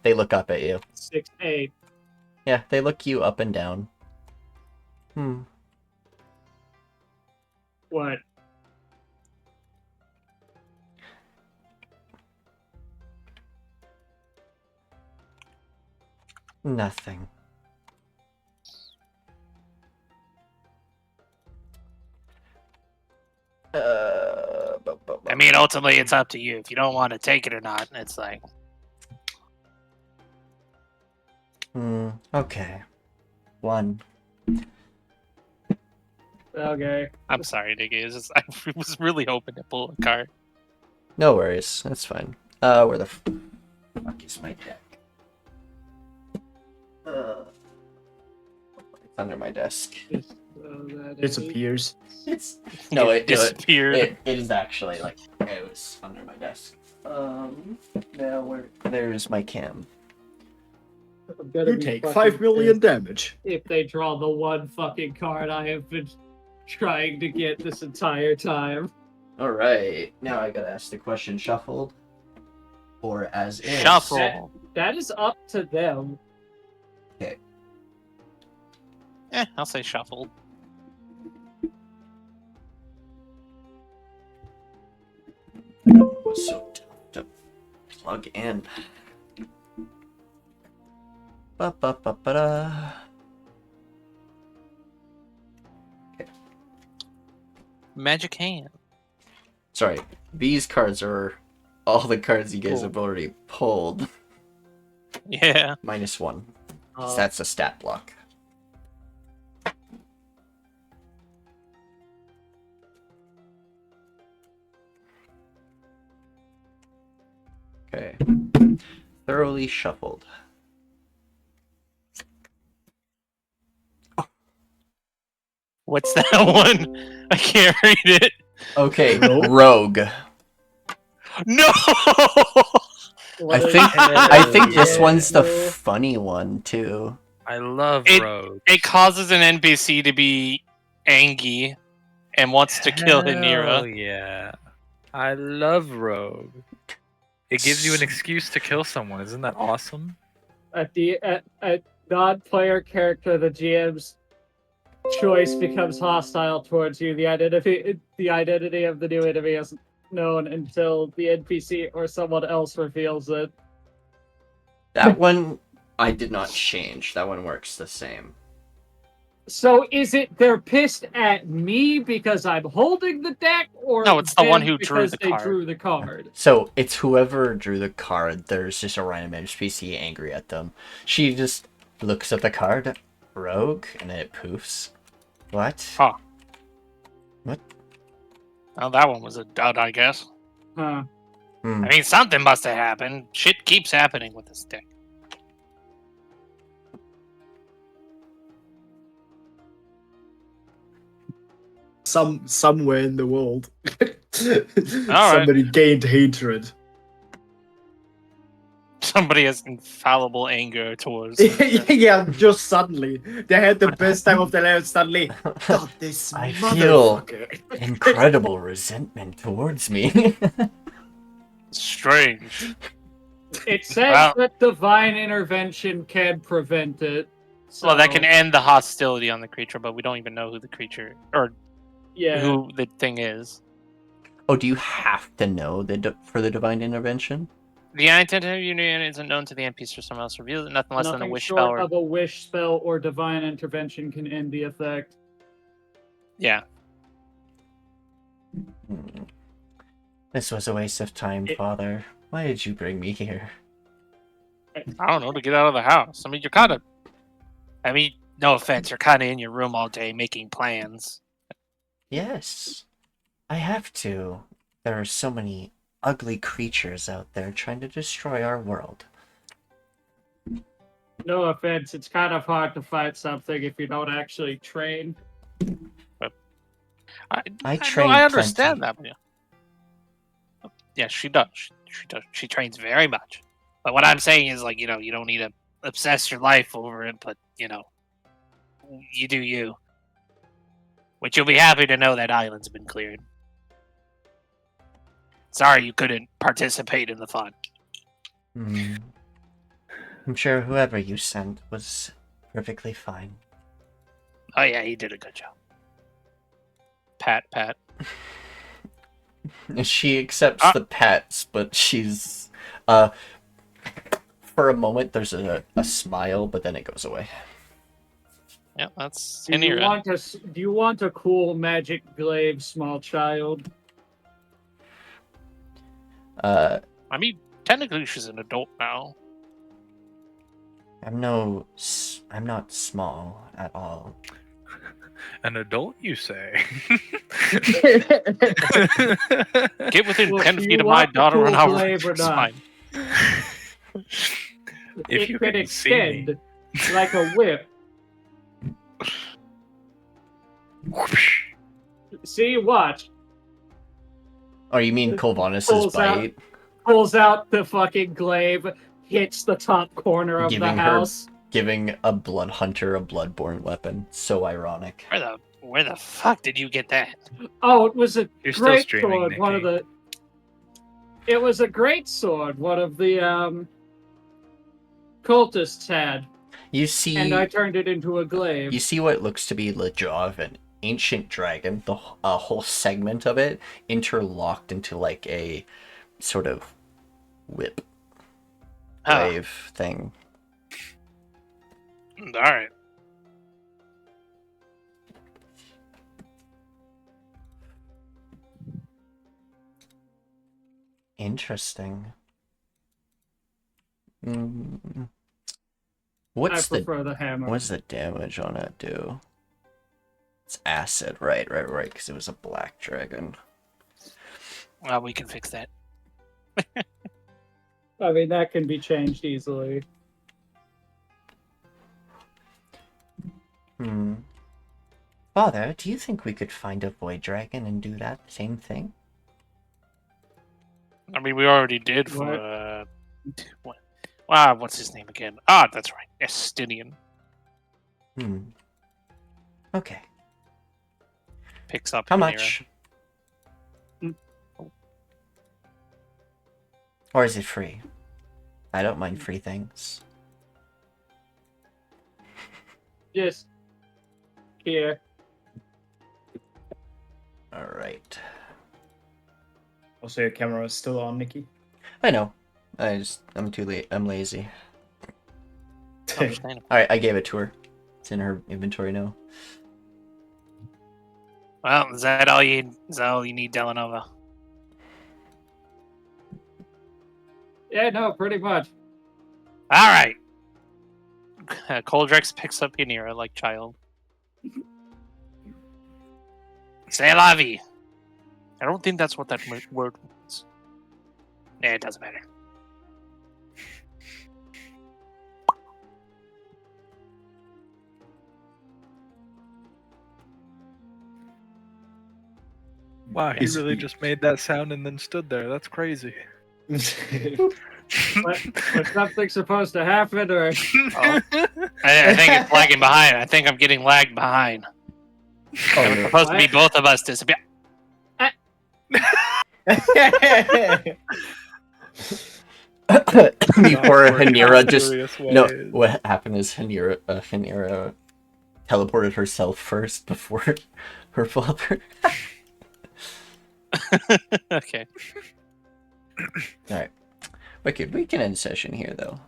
They look up at you. 6'8". Yeah, they look you up and down. What? Nothing. I mean, ultimately, it's up to you. If you don't want to take it or not, it's like, Okay. 1. Okay. I'm sorry, Diggy. It's just, I was really hoping to pull a card. No worries. That's fine. Where the fuck is my deck? It's under my desk. Just so that Disappears. It's no, it disappeared. it is actually like it was under my desk. Now there's my cam. I'm gonna You be take fucking 5 million pissed damage. if they draw the one fucking card I have been trying to get this entire time. All right, now I gotta ask the question: shuffled or as is? Shuffle. That is up to them. I'll say shuffle. It was so tough to plug in. Ba-ba-ba-ba-da. Magic hand. Sorry, these cards are all the cards you guys Cool. have already pulled. Yeah. -1. Uh, That's a stat block. Okay. Thoroughly shuffled. What's that one? I can't read it. Okay, Rogue? rogue. No. What is I think this yeah, one's the no. funny one too. I love It- rogues. It causes an NPC to be angry and wants to kill Hell Nedora. yeah. I love rogue. It gives you an excuse to kill someone. Isn't that awesome? At non-player character, the GM's choice becomes hostile towards you. The identity of the new enemy isn't known until the NPC or someone else reveals it. That one I did not change. That one works the same. So is it they're pissed at me because I'm holding the deck, or No, it's the one them who drew because the they card. drew the card? So it's whoever drew the card. There's just a random NPC angry at them. She just looks at the card, rogue, and then it poofs. What? Huh. What? Well, that one was a dud, I guess. Huh. Hmm. I mean, something must have happened. Shit keeps happening with this deck. Somewhere in the world, somebody gained hatred. Somebody has infallible anger towards. Yeah, just suddenly they had the best time of their life. Suddenly, God, this I feel motherfucker. incredible resentment towards me. Strange. It says Well- that divine intervention can prevent it. So, Well, that can end the hostility on the creature, but we don't even know who the creature or yeah. who the thing is. Oh, do you have to know for the divine intervention? The identity of union isn't known to the NPC or someone else reveals it. Nothing less than a Nothing wish short spell. Or... of a wish spell or divine intervention can end the effect. Yeah. Hmm. This was a waste of time, Father. Why did you bring me here? I don't know, to get out of the house. I mean, you're kind of. I mean, no offense, you're kind of in your room all day making plans. Yes, I have to. There are so many ugly creatures out there trying to destroy our world. No offense, it's kind of hard to fight something if you don't actually train. I train I understand plenty. that. Yeah. Yeah, she does. She does. She trains very much. But what I'm saying is, like, you know, you don't need to obsess your life over it, but, you know, you do you. Which you'll be happy to know that island's been cleared. Sorry you couldn't participate in the fun. Hmm. I'm sure whoever you sent was perfectly fine. Oh, yeah, he did a good job. Pat. She accepts the pats, but she's for a moment there's a smile, but then it goes away. Yeah, that's Do in you here. want a cool magic glaive, small child? I mean, technically she's an adult now. I'm not small at all. An adult, you say? Get within Look, 10 do feet you of my want the daughter cool and I'll glaive or it's not? fine. If It you can can see me. extend like a whip. See, watch. Oh, you mean Colvanus's Pulls out- bite? Pulls out the fucking glaive, hits the top corner of the Giving her- house. Giving a blood hunter a bloodborne weapon. So ironic. Where the fuck did you get that? Oh, it was a You're still great streaming, sword. One of Nikki. the. It was a great sword. One of the cultists had, You see, and I turned it into a glaive. you see what looks to be the jaw of an ancient dragon. The whole segment of it interlocked into like a sort of whip glaive thing. All right. Interesting. Mm. I What's prefer the hammer. What's the damage on it do? It's acid, right, because it was a black dragon. Well, we can fix that. I mean, that can be changed easily. Hmm. Father, do you think we could find a void dragon and do that same thing? I mean, we already did for What? what's his name again? Ah, that's right, Estinian. Hmm. Okay. Picks up. How Rhaenyra. much? Or is it free? I don't mind free things. Just here. Alright. Also, your camera is still on, Nikki. I know. I'm too late. I'm lazy. Understandable. Alright, I gave it to her. It's in her inventory now. Well, is that all you need, Dela'Nova? Yeah, no, pretty much. All right. Coldrex picks up Rhaenyra like child. C'est la vie. I don't think that's what that word means. Yeah, it doesn't matter. Wow, he Is really he- just made that sound and then stood there. That's crazy. Was something supposed to happen, or I think it's lagging behind. I think I'm getting lagged behind. Oh, It was supposed to be both of us disappear. Before Rhaenyra just... Mysterious No, ways. what happened is Rhaenyra teleported herself first before her father. Okay. Alright. Wicked, we can end session here, though.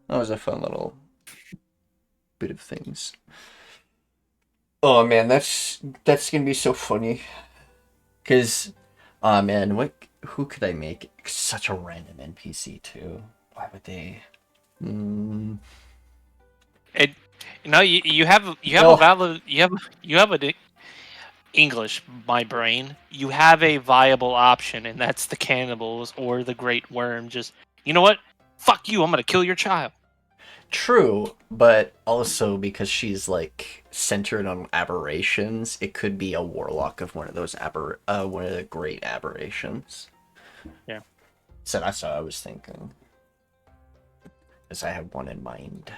That was a fun little bit of things. Oh, man, that's gonna be so funny. Because, oh, man, who could I make such a random NPC, too? Why would they... You know, you have No. a valid you have a English, my brain. You have a viable option, and that's the cannibals or the great worm. Just, you know what? Fuck you! I'm gonna kill your child. True, but also because she's like centered on aberrations, it could be a warlock of one of those one of the great aberrations. Yeah. So that's what I was thinking. Because I have one in mind.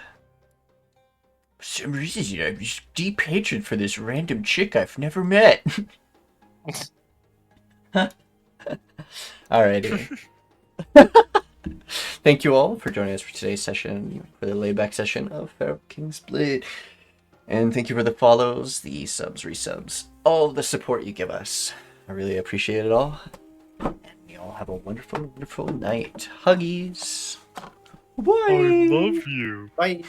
For some reason, I have this deep hatred for this random chick I've never met. Alrighty. Thank you all for joining us for today's session, for the layback session of Pharaoh King's Blade. And thank you for the follows, the subs, resubs, all the support you give us. I really appreciate it all. And you all have a wonderful, wonderful night. Huggies. Bye. I love you. Bye.